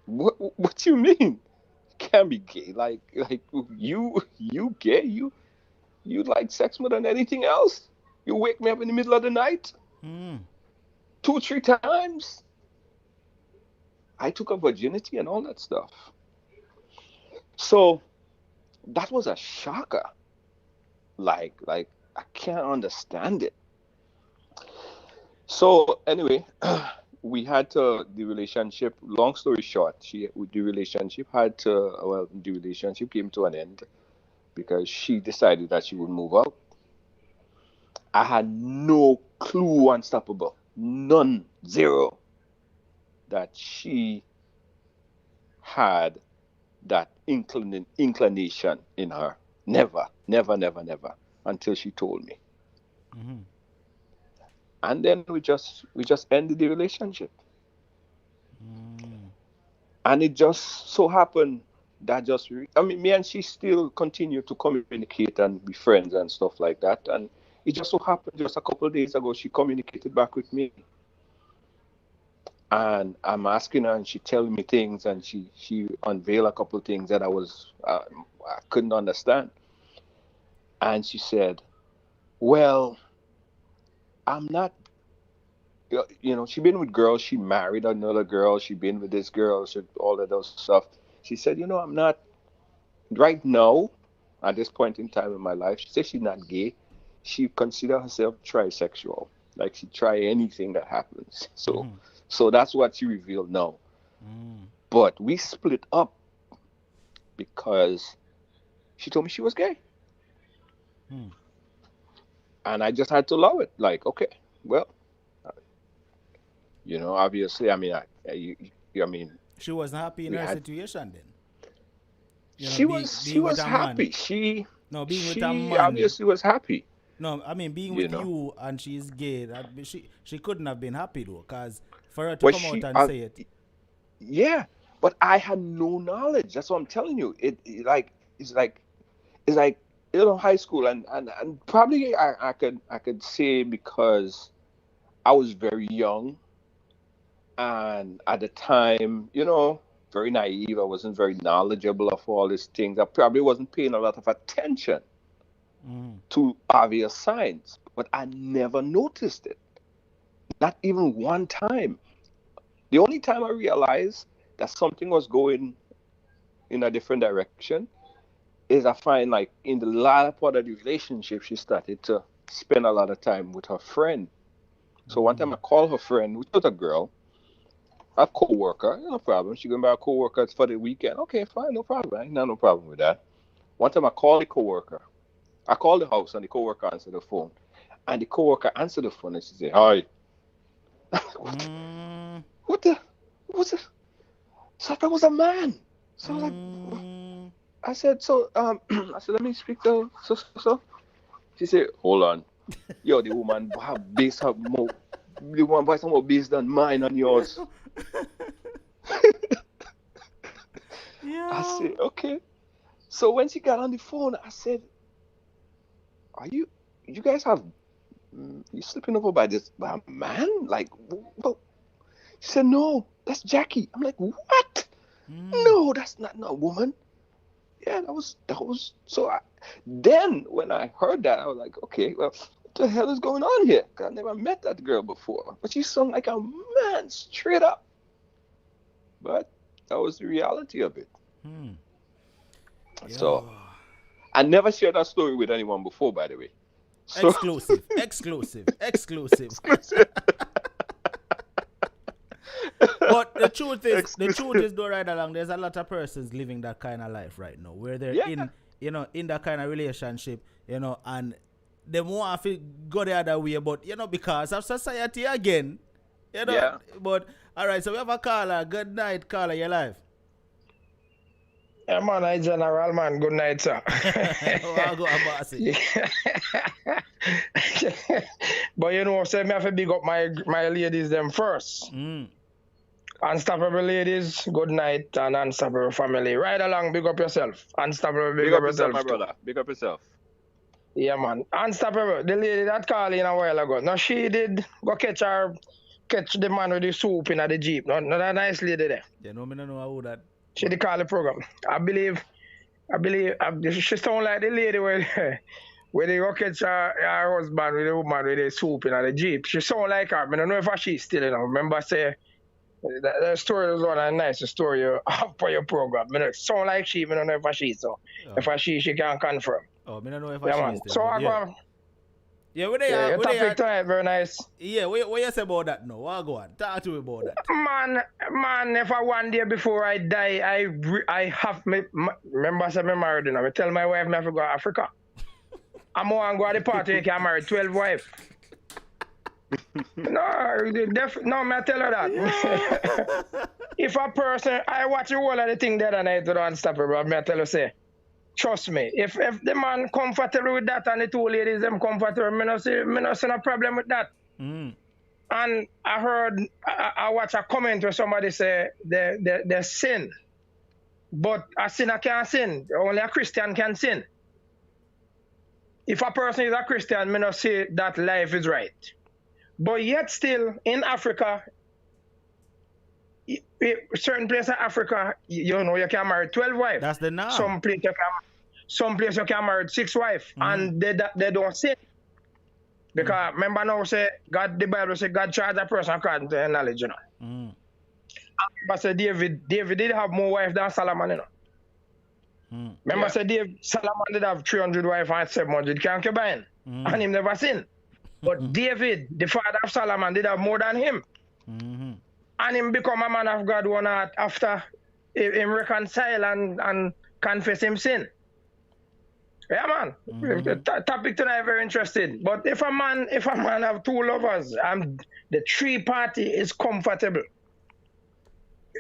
What do you mean? You can't be gay. Like you gay? You like sex more than anything else? You wake me up in the middle of the night Mm. 2 3 times. I took her virginity and all that stuff. So that was a shocker. Like I can't understand it. So anyway, we had to the relationship. Long story short, the relationship had to the relationship came to an end because she decided that she would move out. I had no clue, unstoppable, none, zero, that she had that inclination in her. Never, never, never, never, until she told me. And then we just ended the relationship. And it just so happened that I mean, me and she still continue to communicate and be friends and stuff like that. And it just so happened just a couple of days ago she communicated back with me, and I'm asking her and she telling me things, and she unveiled a couple of things that I couldn't understand. And she said, well, I'm not, she been with girls, she married another girl, she been with this girl, all of those stuff. She said, I'm not right now. at this point in time in my life. She says she's not gay. She considers herself trisexual. Like she try anything that happens. So that's what she revealed now. But we split up because she told me she was gay. And I just had to allow it. Like, okay, well, you know, obviously, I mean, I mean, she wasn't happy in her situation then. You know, she was happy. Man. She with a man obviously was happy. No, I mean being with you and she's gay. She couldn't have been happy though, because for her to come out and say it. Yeah, but I had no knowledge. That's what I'm telling you. It's like you know, high school and probably I could say because I was very young, and at the time, you know, very naive. I wasn't very knowledgeable of all these things. I probably wasn't paying a lot of attention to obvious signs, but I never noticed it. Not even one time. The only time I realized that something was going in a different direction is I find like in the latter part of the relationship, she started to spend a lot of time with her friend. So one time I called her friend, which was a girl, a co-worker, no problem. She going by a co-worker for the weekend. Okay, fine, no problem. I ain't no problem with that. One time I called the co-worker. I called the house and the co-worker answered the phone. And the co-worker answered the phone and she said, "Hi." What the? What's it? So that was a man. So I was like, I said, so I said, let me speak to so. She said, hold on. Yo, the woman have base have more. The woman buy some more base than mine and yours. I said, okay. So when she got on the phone, I said, are you guys have, you sleeping over by a man? Like, well, she said, no, that's Jackie. I'm like, what? No, that's not a woman. Yeah, that was so. Then when I heard that, I was like, okay, well, what the hell is going on here? 'Cause I never met that girl before, but she sung like a man, straight up. But that was the reality of it. So I never shared that story with anyone before, by the way. So, exclusive. But the truth is, though, right along, there's a lot of persons living that kind of life right now, where they're in that kind of relationship, and they want to go the other way, but because of society again, Yeah. But all right, so we have a caller. Good night, caller. Your life. Yeah, man, I general man. Good night, sir. I'll go and boss it. But say me have to big up my ladies them first. Unstoppable ladies, good night, and unstoppable family. Right along, big up yourself. Unstoppable, big up yourself, my brother. Big up yourself. Yeah, man. Unstoppable. The lady that called in a while ago. Now she did go catch the man with the soup in the Jeep. No, that nice lady there. Yeah, no, me don't know how that. She did call the program. I believe she sound like the lady where they go catch her husband with the woman with the soup in the Jeep. She sound like her. I don't know if she's still, Remember, say, the story was one of the nicest story you have for your program. I don't sound like she, I don't know if she's so. If she can confirm. Oh, I don't know if she's still. So I go. Yeah, your topic tonight very nice. Yeah, what you say about that now? What go on? Talk to me about that. Man, if I one day before I die, I have me. Remember, I said me married. I tell my wife I have to go to Africa. I'm going to go to the party. I can marry 12 wives. No, I tell her that. Yeah. If a person, I watch the whole of the thing the other night to Unstoppable, I tell her, say, trust me, if the man comfortable with that and the two ladies them comfortable, me not see no problem with that. And I heard, I watch a comment where somebody say they sin, but a sinner can't sin. Only a Christian can sin. If a person is a Christian, me not say that life is right. But yet still, in Africa, certain places in Africa, you can marry 12 wives. That's the norm. Some places you can marry 6 wives, and they don't sin. Because remember now, the Bible says God charged a person according to their knowledge, But say David did have more wives than Solomon, Remember, say Dave Solomon did have 300 wives and 700 concubines, and him never sinned. But David, the father of Solomon, did have more than him. And him become a man of God one night after him reconcile and confess him sin. Yeah, man. The topic tonight very interesting. But if a man have two lovers, the three party is comfortable.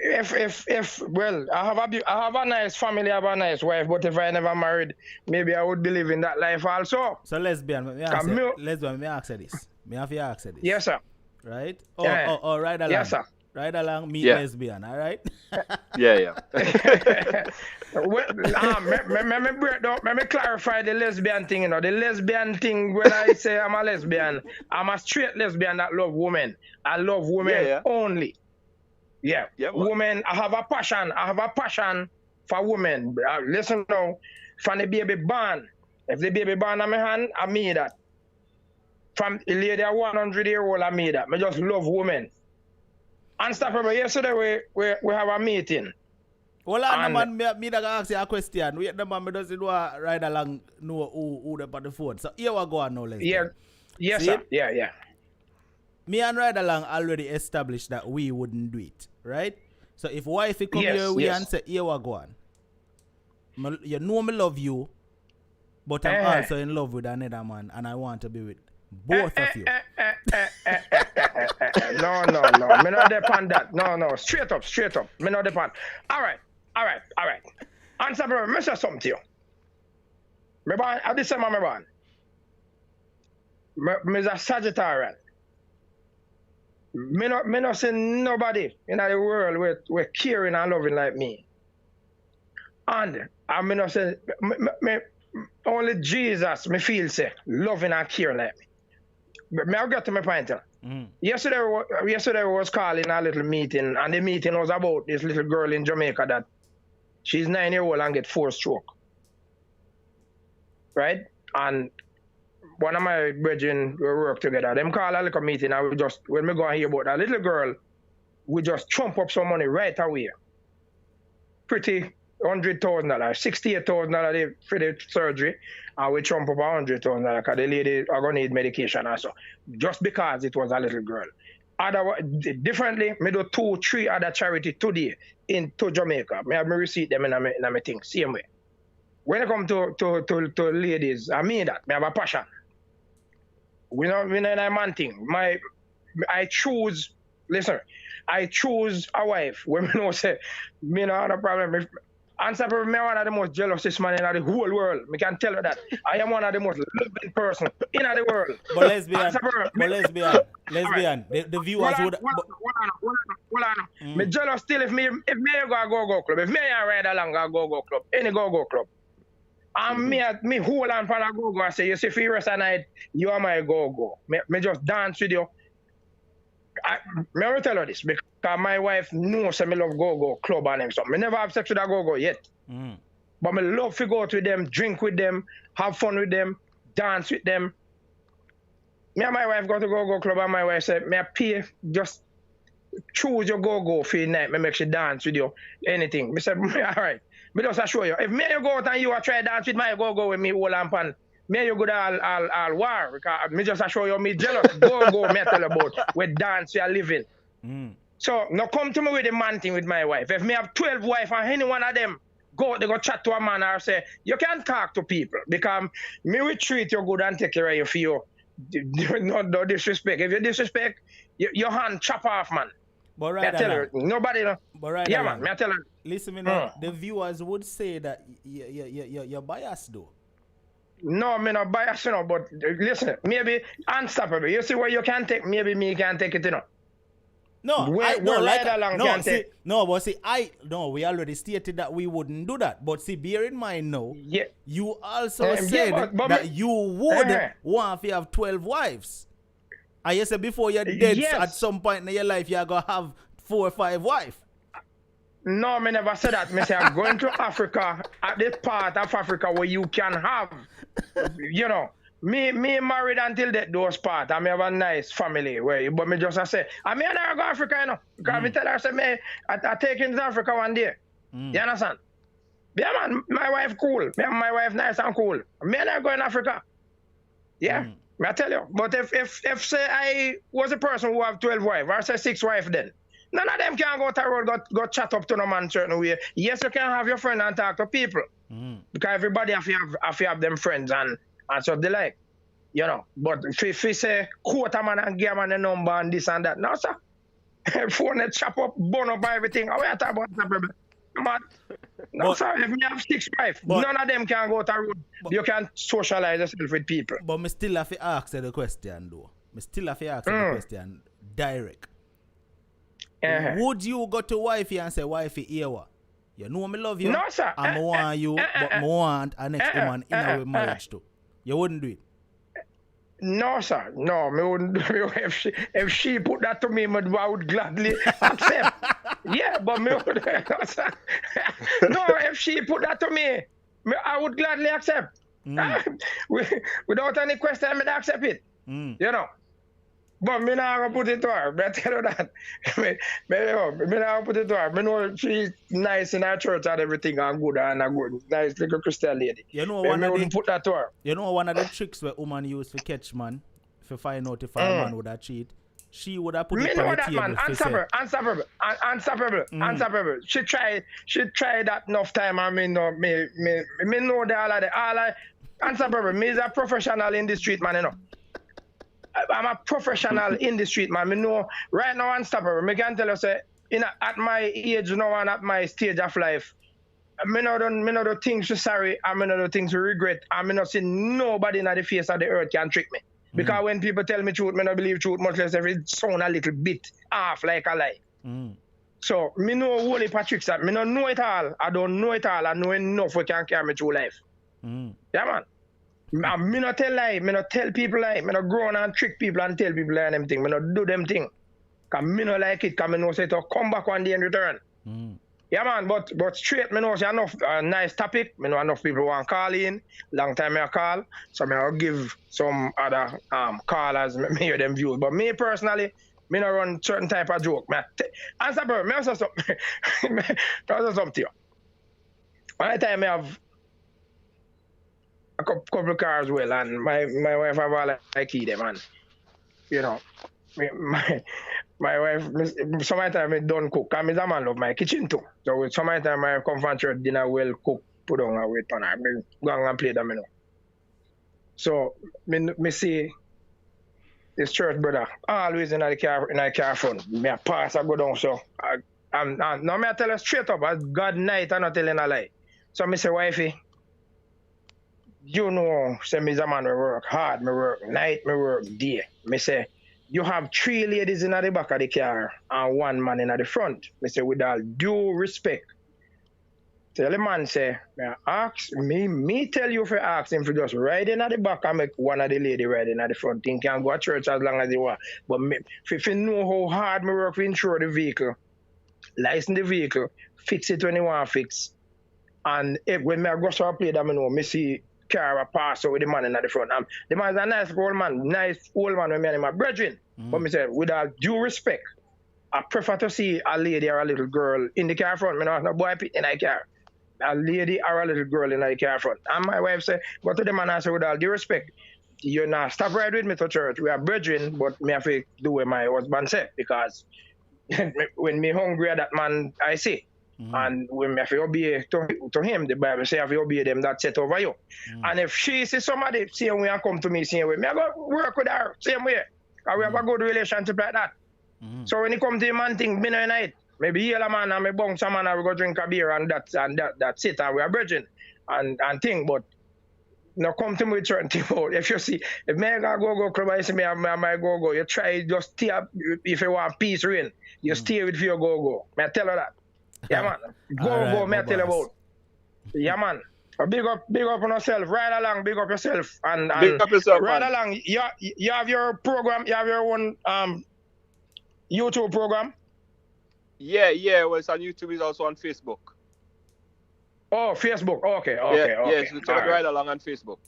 If well, I have a nice family, I have a nice wife, but if I never married, maybe I would be living that life also. So lesbian, let me ask you this. Me have to ask you this. Yes, sir. Right? Or right along. Yes, sir. Right along, meet lesbian, all right? Yeah. Well, let me clarify the lesbian thing. You know, the lesbian thing, when I say I'm a lesbian, I'm a straight lesbian that love women. I love women only. Yeah, women, I have a passion for women. Listen now, from the baby born, if the baby born on my hand, I mean that. From a lady 100-year-old, I mean that. I just love women. Unstoppable, yesterday we have a meeting. Well, man, me that ask you a question. Wait, the man, me doesn't want ride along know who them on the phone. So here we go on now, let's Yes, sir. Yeah. Me and Ride Along already established that we wouldn't do it, right? So if wifey come here and say, here we go on. You know me love you, but I'm also in love with another man and I want to be with both of you. No. Me not depend that. No. Straight up. Me not depend. All right. Answer, bro. Me say something to you. Me born at this time, me born. Me's a Sagittarian. Me not see nobody in the world with caring and loving like me. And I me not say me only Jesus me feel say loving and caring like me. Me I get to my point. Yesterday was calling a little meeting, and the meeting was about this little girl in Jamaica that she's 9-year-old and get 4 stroke. Right? And one of my brethren, we work together. Them call a little meeting, and when we go and hear about that little girl, we just chump up some money right away. Pretty $100,000, $68,000 for the surgery, and we chump up $100,000 because the lady are gonna need medication also. Just because it was a little girl. Differently, me do 2-3 other charity today to Jamaica. Me have me receipt them in my thing, same way. When it come to ladies, I mean that. Me have a passion. We not a man thing. I choose a wife when me know say me no have a problem. Answer for me, one of the most jealousest man in the whole world. Me can tell you that. I am one of the most loving person in the world. But lesbian. The viewers would. Hold on. Me jealous still if me go club. If me ride along go club, any go club. And me hold on for a go and say, you see, for the rest of the night, you are my go. Me just dance with you. I will tell you this, because my wife knows I love go club and them something. Me never have sex with a go yet. But me love to go with them, drink with them, have fun with them, dance with them. Me and my wife go to go club and my wife said, me I pay, just choose your go for the night, me make she dance with you, anything. Me said, all right. Me just assure you, if me you go out and you try dance with my go with me whole and pan, me you go to all war, because me just assure you, me jealous, go, me tell you about, with dance you are living. So, now come to me with the man thing with my wife. If me have 12 wives and any one of them they go chat to a man or say, you can't talk to people, because me will treat you good and take care of you for you. No disrespect. If you disrespect, your hand chop off, man. But right, I tell her, nobody. But right, yeah, man. I tell her. Listen, me now. The viewers would say that you're biased, though. No, me not biased, you know. But listen, maybe unstoppable. You see where you can take. Maybe me can take it, you know. No, we already stated that we wouldn't do that. But see, bear in mind now, you also said that you would want to have 12 wives. And you said before you're dead, at some point in your life, you're going to have 4 or 5 wives. No, me never said that. Me say I'm going to Africa, at the part of Africa where you can have, you know. Me married until that those part. I have a nice family but me just say, I never go to Africa, you know. Because me tell her, say, I take him to Africa one day. You understand? Yeah, man, my wife cool. Me and my wife nice and cool. Me and I go in Africa. Yeah, I tell you. But if say I was a person who have 12 wives, or say 6 wives then, none of them can go to the road, go chat up to no man certain way. Yes, you can have your friend and talk to people. Because everybody have to have them friends and so they like. You know, but if you say quote a man and give a man a number and this and that, no sir. Phone it chop up, burn up everything. How you talk about that problem? Man. No sir, if you have 6 wives, none of them can go to the road. You can socialize yourself with people. But me still have to ask you the question though. Me still have to ask you the question direct. Would you go to wifey and say, wifey, here what? You know me love you. No sir. I want you, but I want a next woman in our marriage too. You wouldn't do it. No, sir. No, me wouldn't do it. If she put that to me, I would gladly accept. Yeah, but me would. No, sir. No, if she put that to me, I would gladly accept. Without any question, I would accept it. You know. But me not gonna put it to her. I tell you that. Me not gonna put it to her. Me know she's nice in her church and everything and good and a good, nice little Christian lady. You know wouldn't put that to her. You know one of the tricks where woman use to catch man, to find out if a man would have cheat. She would have put it on the table. Unstoppable. She tried that enough time and me know that unstoppable. Me is a professional in the street, man, you know. I'm a professional in the street, man. Me know right now unstoppable. Me can tell you say at my age now and at my stage of life, me know the things to sorry and me know the things to regret and me not see nobody in the face of the earth can trick me. Because when people tell me truth, me not believe truth, much less if it sound a little bit off like a lie. So me know whole heap of tricks that me not know it all. I don't know it all. I know enough we can carry me through life. Yeah, man. Me not tell lie, me not tell people lie, me not go on and trick people and tell people lie and them thing. Me not do them thing. Cause me not like it, cause me know say to come back one day and return. Yeah man, but straight me know say enough nice topic. Me know enough people want call in. Long time I call. So me I'll give some other callers me hear them views. But me personally, me not run certain type of joke. Answer bro, me also something. Me also something to you. One time I have a couple cars well and my wife have all like key them and you know my wife sometimes I don't cook and I man love my kitchen too. So sometimes I come from church dinner well cook put on a wait on her. Me go and play them you know. So me see this church brother always in the car front. Me a pass I go down so now me I tell her straight up as God night I'm not telling a lie. So me say wifey, you know, say me a man, me work hard, me work night, me work day. Me say, you have 3 ladies in the back of the car and 1 man in the front. Me say, with all due respect. Tell the man say, ask me tell you for ask him for just ride in at the back and make one of the lady ride in at the front. He can go to church as long as he want. But if you know how hard me work to insure the vehicle, license the vehicle, fix it when you want to fix. And when I go to a play that I know, me see car pass out with the man in the front. The man is a nice old man when me and him are brethren. But me say, with all due respect, I prefer to see a lady or a little girl in the car front. Me not no boy in the car. A lady or a little girl in the car front. And my wife say, go to the man and say, with all due respect, you not stop ride with me to church. We are brethren, but me have to do what my husband said because when me hungry at that man, I see. And when me have to obey to him, the Bible say have to obey them that set over you. And if she see somebody same way and come to me same way, me I go work with her same way. And we have a good relationship like that. So when it come to the man thing, me no night, maybe yell a man and me bounce a man and we go drink a beer and that's it and we are brethren and thing, but now come to me with certain thing about. If you see, if me go club and see me and my go, you try just stay up if you want peace reign, you stay with your go. Me I tell her that. Yeah, man. Go, me I tell you about. Yeah, man. Big up on yourself. Ride along, big up yourself. And big up yourself, ride man. along. You have your program, you have your own YouTube program? Yeah. Well, it's on YouTube, it's also on Facebook. Oh, Facebook. Okay. Yes, we try to ride along on Facebook.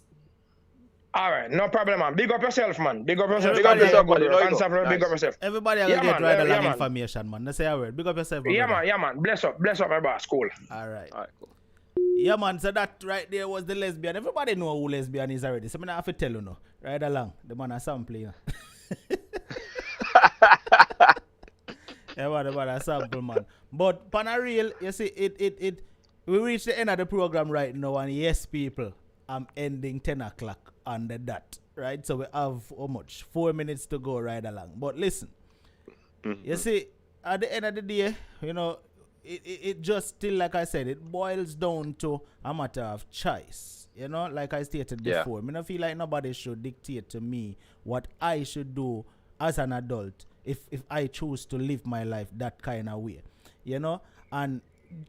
All right, no problem, man. Big up yourself, man. Big up yourself. Big up yourself, man. Big up yourself. Everybody will get right along information, man. Let's say a word. Big up yourself, man. Yeah, man. Bless up, my boss. Cool. All right, cool. Yeah, man, so that right there was the lesbian. Everybody know who lesbian is already. So I don't have to tell you no. Right along. The man a sample, you know. Yeah, man, the man a sample, man. But pan a real, you see, we reached the end of the program right now, and yes, people, I'm ending 10 o'clock on the dot. Right? So we have how much? 4 minutes to go right along. But listen, you see, at the end of the day, you know, it just still, like I said, it boils down to a matter of choice. You know, like I stated before, I don't feel like nobody should dictate to me what I should do as an adult if I choose to live my life that kind of way. You know, and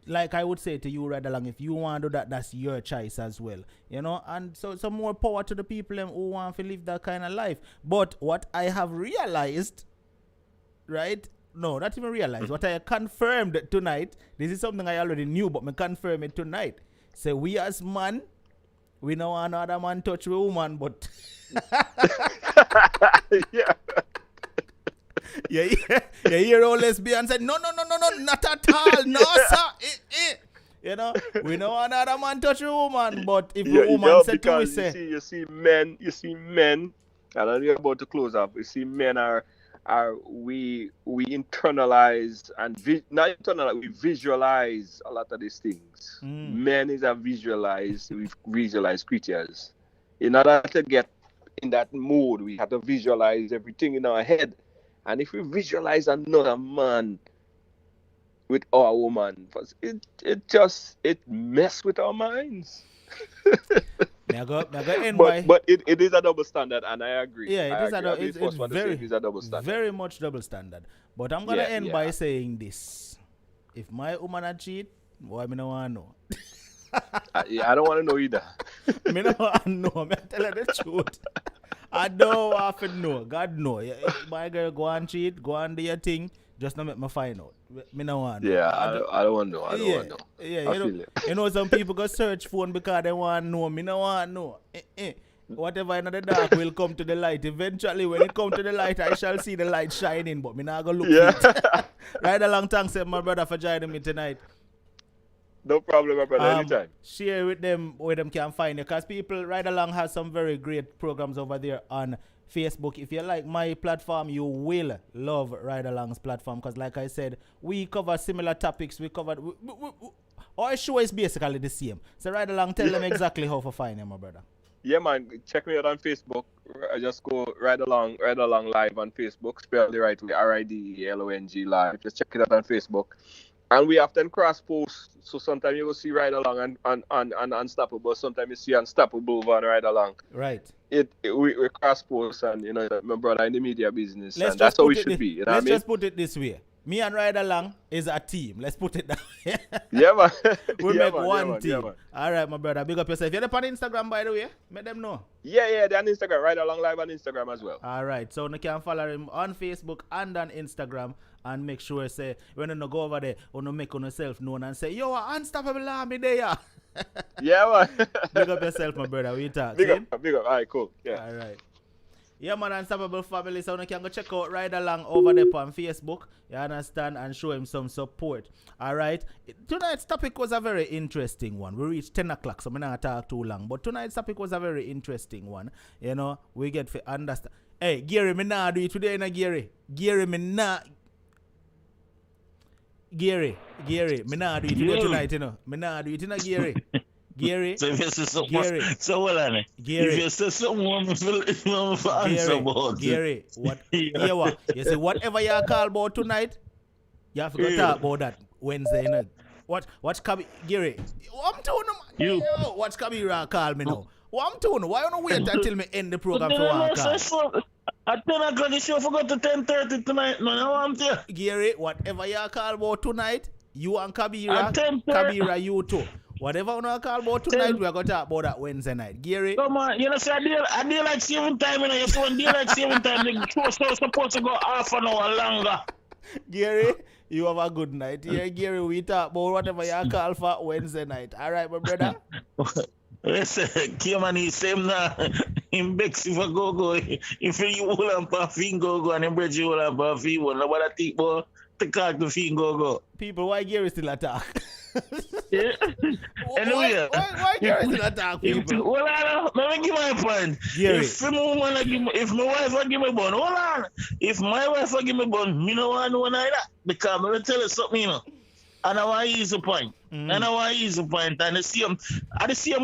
like I would say to you right along, if you want to do that, that's your choice as well. You know, and so some more power to the people who want to live that kind of life. But what I have realized, right? No, not even realized. What I confirmed tonight, this is something I already knew, but I confirm it tonight. So we as man, we know another man touch with woman, but Yeah. You hear all lesbians said, no, not at all, no, sir. You know, we know another man touch with woman, but if the woman said to we say, you see men, and I know you're about to close up. You see, men are we internalize and not internalize, we visualize a lot of these things. Men is a we visualize creatures. In order to get in that mode, we have to visualize everything in our head. And if we visualize another man with our woman, it mess with our minds. But it is a double standard, and I agree. Yeah, it is a double standard. Very much double standard. But I'm gonna end by saying this: if my woman a cheat, boy, me no want to know. I don't want to know either. Me no want to know. I'm telling the truth. I don't want to know. God know. My girl go and cheat, go and do your thing. Just not make me find out. Me no want to know. Yeah, I don't want to know. I don't want to know. Yeah, you know some people go search phone because they want to know. Me no want to know. Whatever in the dark will come to the light. Eventually, when it come to the light, I shall see the light shining. But me not go look for it. Right along, thanks my brother for joining me tonight. No problem, my brother. Anytime. Share with them where them can find you, because people right along have some very great programs over there on Facebook. If you like my platform, you will love Ride Along's platform, because like I said, we cover similar topics. Our show is basically the same. So Ride Along, tell them exactly how to find you, my brother. Yeah, man. Check me out on Facebook. I just go Ride Along Live on Facebook. Spell the right way, RIDELONG Live. Just check it out on Facebook. And we often cross posts, so sometimes you will see Ride Along and Unstoppable. Sometimes you see Unstoppable and Ride Along. Right. We cross posts, and you know, my brother in the media business, and that's how it should be. You know let's just put it this way: me and Ride Along is a team. Let's put it that way. Yeah, man. We make one team. Yeah, all right, my brother. Big up yourself. You're on Instagram, by the way. Let them know. Yeah, they're on Instagram. Ride Along Live on Instagram as well. All right. So you can follow him on Facebook and on Instagram. And make sure say when you go over there, you make yourself known and say, yo, unstoppable army there. Yeah, man. Big up yourself, my brother. We talk. Big up. All right, cool. Yeah. All right. Yeah, man, Unstoppable family. So you can go check out Ride Along over there on Facebook. You understand? And show him some support. All right. Tonight's topic was a very interesting one. We reached 10 o'clock, so I'm not talk too long. But tonight's topic was a very interesting one. You know, we get to understand. Hey, Gary, me nah do it today, na Gary. Gary, me nah. Gary, me nah do it tonight, you know. Me nah do it, you know, Gary. Gary. So if you say something, so well, Annie. Gary. If you say something, I'm for answer about Gary, what? Yeah, what? You say whatever you call about tonight, you have to talk about that Wednesday night. What's coming, Gary? I'm telling you, what's coming? Call me now. I'm telling you, why don't wait until me end the program for one call? At 10 o'clock, the show forgot to 10:30 tonight, man. I want you. Gary, whatever you call about tonight, you and Kabira, you too. Whatever you call about tonight, we're going to talk about that Wednesday night. Gary. Come on, you know, say I deal like 7 times, you know, your phone deal like 7 times. The show's supposed to go half an hour longer. Gary, you have a good night. Yeah, Gary, we talk about whatever you call for Wednesday night. All right, my brother? Listen, Kieman is same now. In Bex, if I go, if you will have a finger go and bridge you will have a fever, nobody think about to call the finger go. People, why Gary still attack? Yeah. Anyway, Why Gary still attack people? Hold on, let me give my point. Gary. If my woman if my wife will give me bun, hold on. If my wife will give me bun, me no want no neither. Because I'm gonna tell you something, you know. And I want to use the point. And I want to use the point. And the same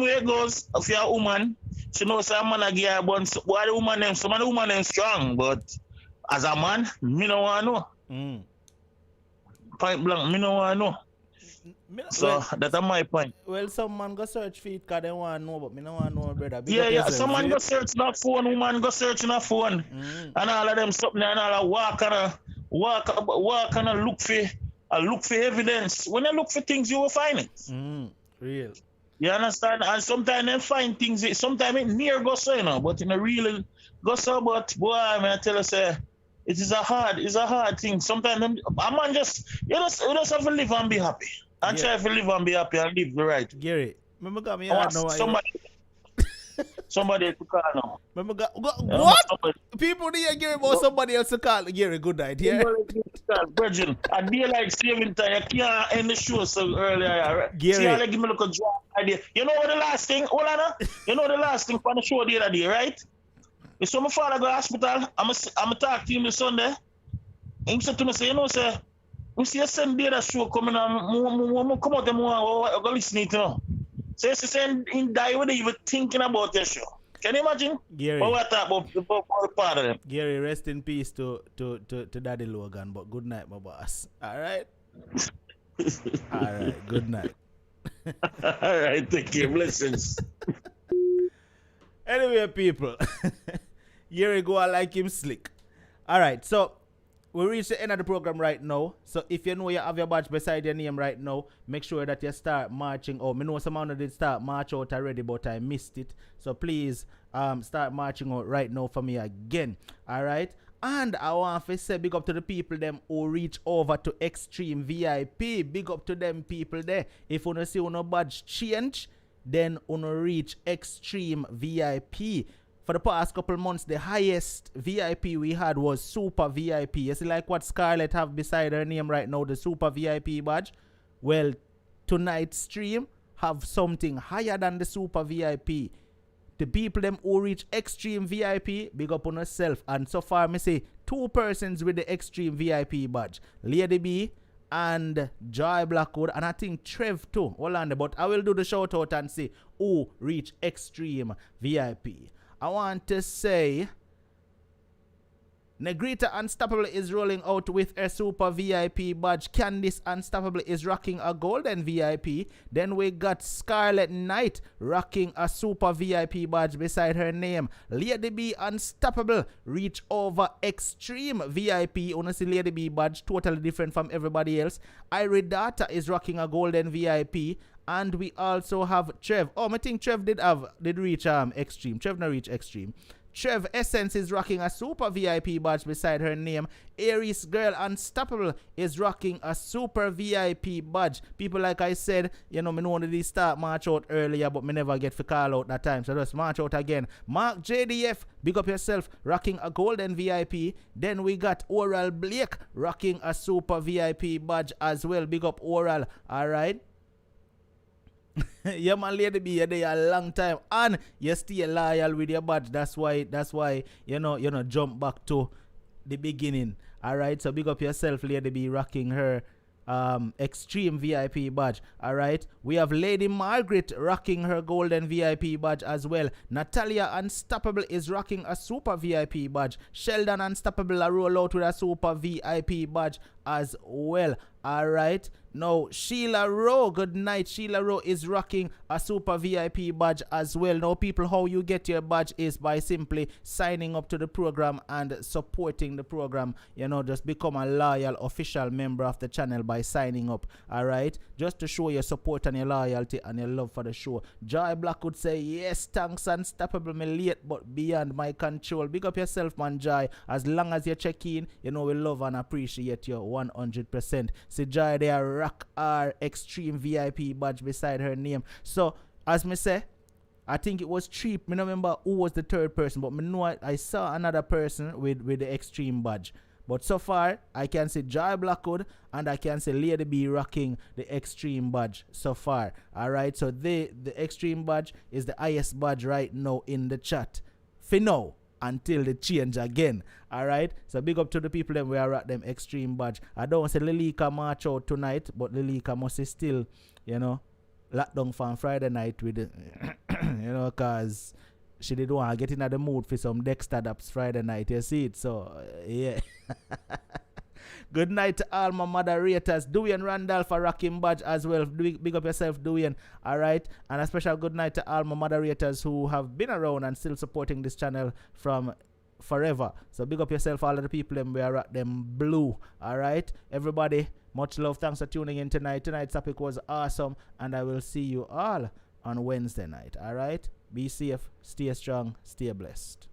way it goes, if you're a woman, she knows some man a give her bun. Why the woman them? Some of the woman them strong, but as a man, me no want to know. Point blank, me no want to know. So that's my point. Well, some man go search for it because they want to know, but me no want to know, brother. Yeah. Some man go search on phone, woman go search on phone, and all of them something and all walk and look for evidence. When you look for things, you will find it. Real. You understand? And sometimes they find things. Sometimes it near go so, you know, but in a real go so. But boy, I tell you, say. It's a hard thing. Sometimes a man you just have to live and be happy. And try to live and be happy and live the right. Gary, remember got me hard now. Somebody to call now. Remember what? People need Gary about somebody else to call Gary. Good night, yeah. Virgin, I deal like saving time. You can't end the show so earlier, right? Gary. See, I give me like a job idea. You know what the last thing? Hold on, you know the last thing for the show the other day, right? If my father go to hospital, I'm talk to him this Sunday. He said to me, say, you know, say, we see a Sunday that show coming on, come out and go listen to it. So he said, he die without even thinking about the show. Can you imagine? Gary. What we talk about part of them? Gary, rest in peace to Daddy Logan, but good night, my boss. All right? All right, good night. All right, thank you. Blessings. Anyway, people. Gary go out like him slick. All right, so we reached the end of the program right now. So if you know you have your badge beside your name right now, make sure that you start marching. Oh, I know someone did start march out already, but I missed it. So please start marching out right now for me again. All right. And I want to say big up to the people them who reach over to Extreme VIP. Big up to them people there. If you see no badge change, then you reach Extreme VIP. For the past couple months, the highest VIP we had was Super VIP. You see like what Scarlett have beside her name right now, the Super VIP badge? Well, tonight's stream have something higher than the Super VIP. The people them who reach Extreme VIP, big up on yourself. And so far, me say 2 persons with the Extreme VIP badge. Lady B and Joy Blackwood, and I think Trev too. Hold on, but I will do the shout out and say who reach Extreme VIP. I want to say Negrita Unstoppable is rolling out with a Super VIP badge. Candice Unstoppable is rocking a golden VIP. Then we got Scarlet Knight rocking a Super VIP badge beside her name. Lady B Unstoppable reach over Extreme VIP. Honestly, Lady B badge totally different from everybody else. Iridata is rocking a golden VIP. And we also have Trev. Oh, I think Trev did reach Extreme. Trev not reach Extreme. Trev Essence is rocking a Super VIP badge beside her name. Aries Girl Unstoppable is rocking a Super VIP badge. People, like I said, you know, me know they start march out earlier, but me never get to call out that time. So just march out again. Mark JDF, big up yourself, rocking a golden VIP. Then we got Oral Blake rocking a Super VIP badge as well. Big up Oral. All right. Yeah, man, Lady B, you're there a long time, and you stay loyal with your badge. That's why you know jump back to the beginning. All right, so big up yourself, Lady B, rocking her Extreme VIP badge. All right, we have Lady Margaret rocking her golden VIP badge as well. Natalia Unstoppable is rocking a Super VIP badge. Sheldon Unstoppable a roll out with a Super VIP badge as well. All right, now Sheila Rowe, good night. Sheila Rowe is rocking a Super VIP badge as well. Now people, how you get your badge is by simply signing up to the program and supporting the program. You know, just become a loyal official member of the channel by signing up. All right, just to show your support and your loyalty and your love for the show. Joy Black would say yes, thanks Unstoppable, me late but beyond my control. Big up yourself, man. Joy, as long as you check in, you know we love and appreciate you 100%. See Joy there rock our Extreme VIP badge beside her name. So as me say, I think it was Treep. Me don't remember who was the third person, but me know I saw another person with the Extreme badge. But so far, I can see Joy Blackwood and I can see Lady B rocking the Extreme badge so far. Alright, so the Extreme badge is the highest badge right now in the chat. For now, until they change again. Alright, so big up to the people them we are at them Extreme badge. I don't want to say Lilika march out tonight, but Lilika must still, locked down from Friday night with the, because she didn't want to get in the mood for some Dexter Daps Friday night. You see it? So, yeah. Good night to all my moderators. Dewey and Randall for rocking badge as well. Big up yourself, Dewey. Alright. And a special good night to all my moderators who have been around and still supporting this channel from forever. So big up yourself, all of the people and we are at them blue. Alright. Everybody, much love. Thanks for tuning in tonight. Tonight's topic was awesome. And I will see you all on Wednesday night. Alright. Be safe, stay strong, stay blessed.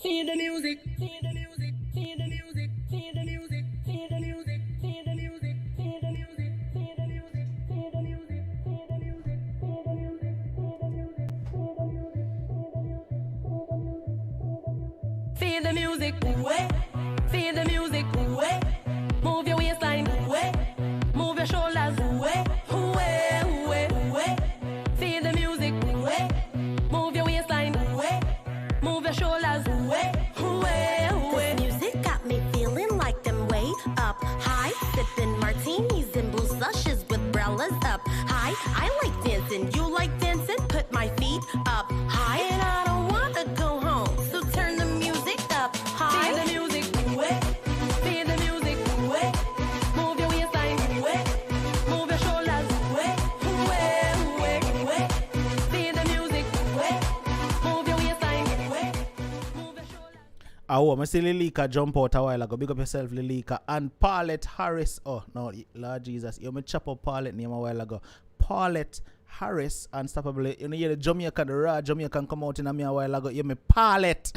Feel the music, feel the music, feel the music, feel the music, feel the music, feel the music, feel the music, feel the music, feel the music, feel the music, feel the music, feel the music, feel the music, feel the music, feel the music, feel the music, move your waistline, move your shoulders, feel the music, move your waistline, move your shoulders, This music got me feeling like them way up high, sipping martinis and blue slushes with umbrellas up high. I like dancing, you like dancing? Put my feet up high, and I don't want to go home, so turn the music up high. Feel the music, feel the music, move your waistline, move your shoulders, feel the music, move your waistline, move your shoulders. I see Lilika jump out a while ago. Big up yourself, Lilika. And Paulette Harris. Oh, no, Lord Jesus. You me chop up Paulette name a while ago. Paulette Harris, unstoppable. You know, the Jamaican, the raw Jamaican come out in me a while ago. You me Paulette.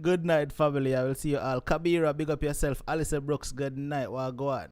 Good night, family. I will see you all. Kabira, big up yourself. Alice Brooks, good night. Well, go on.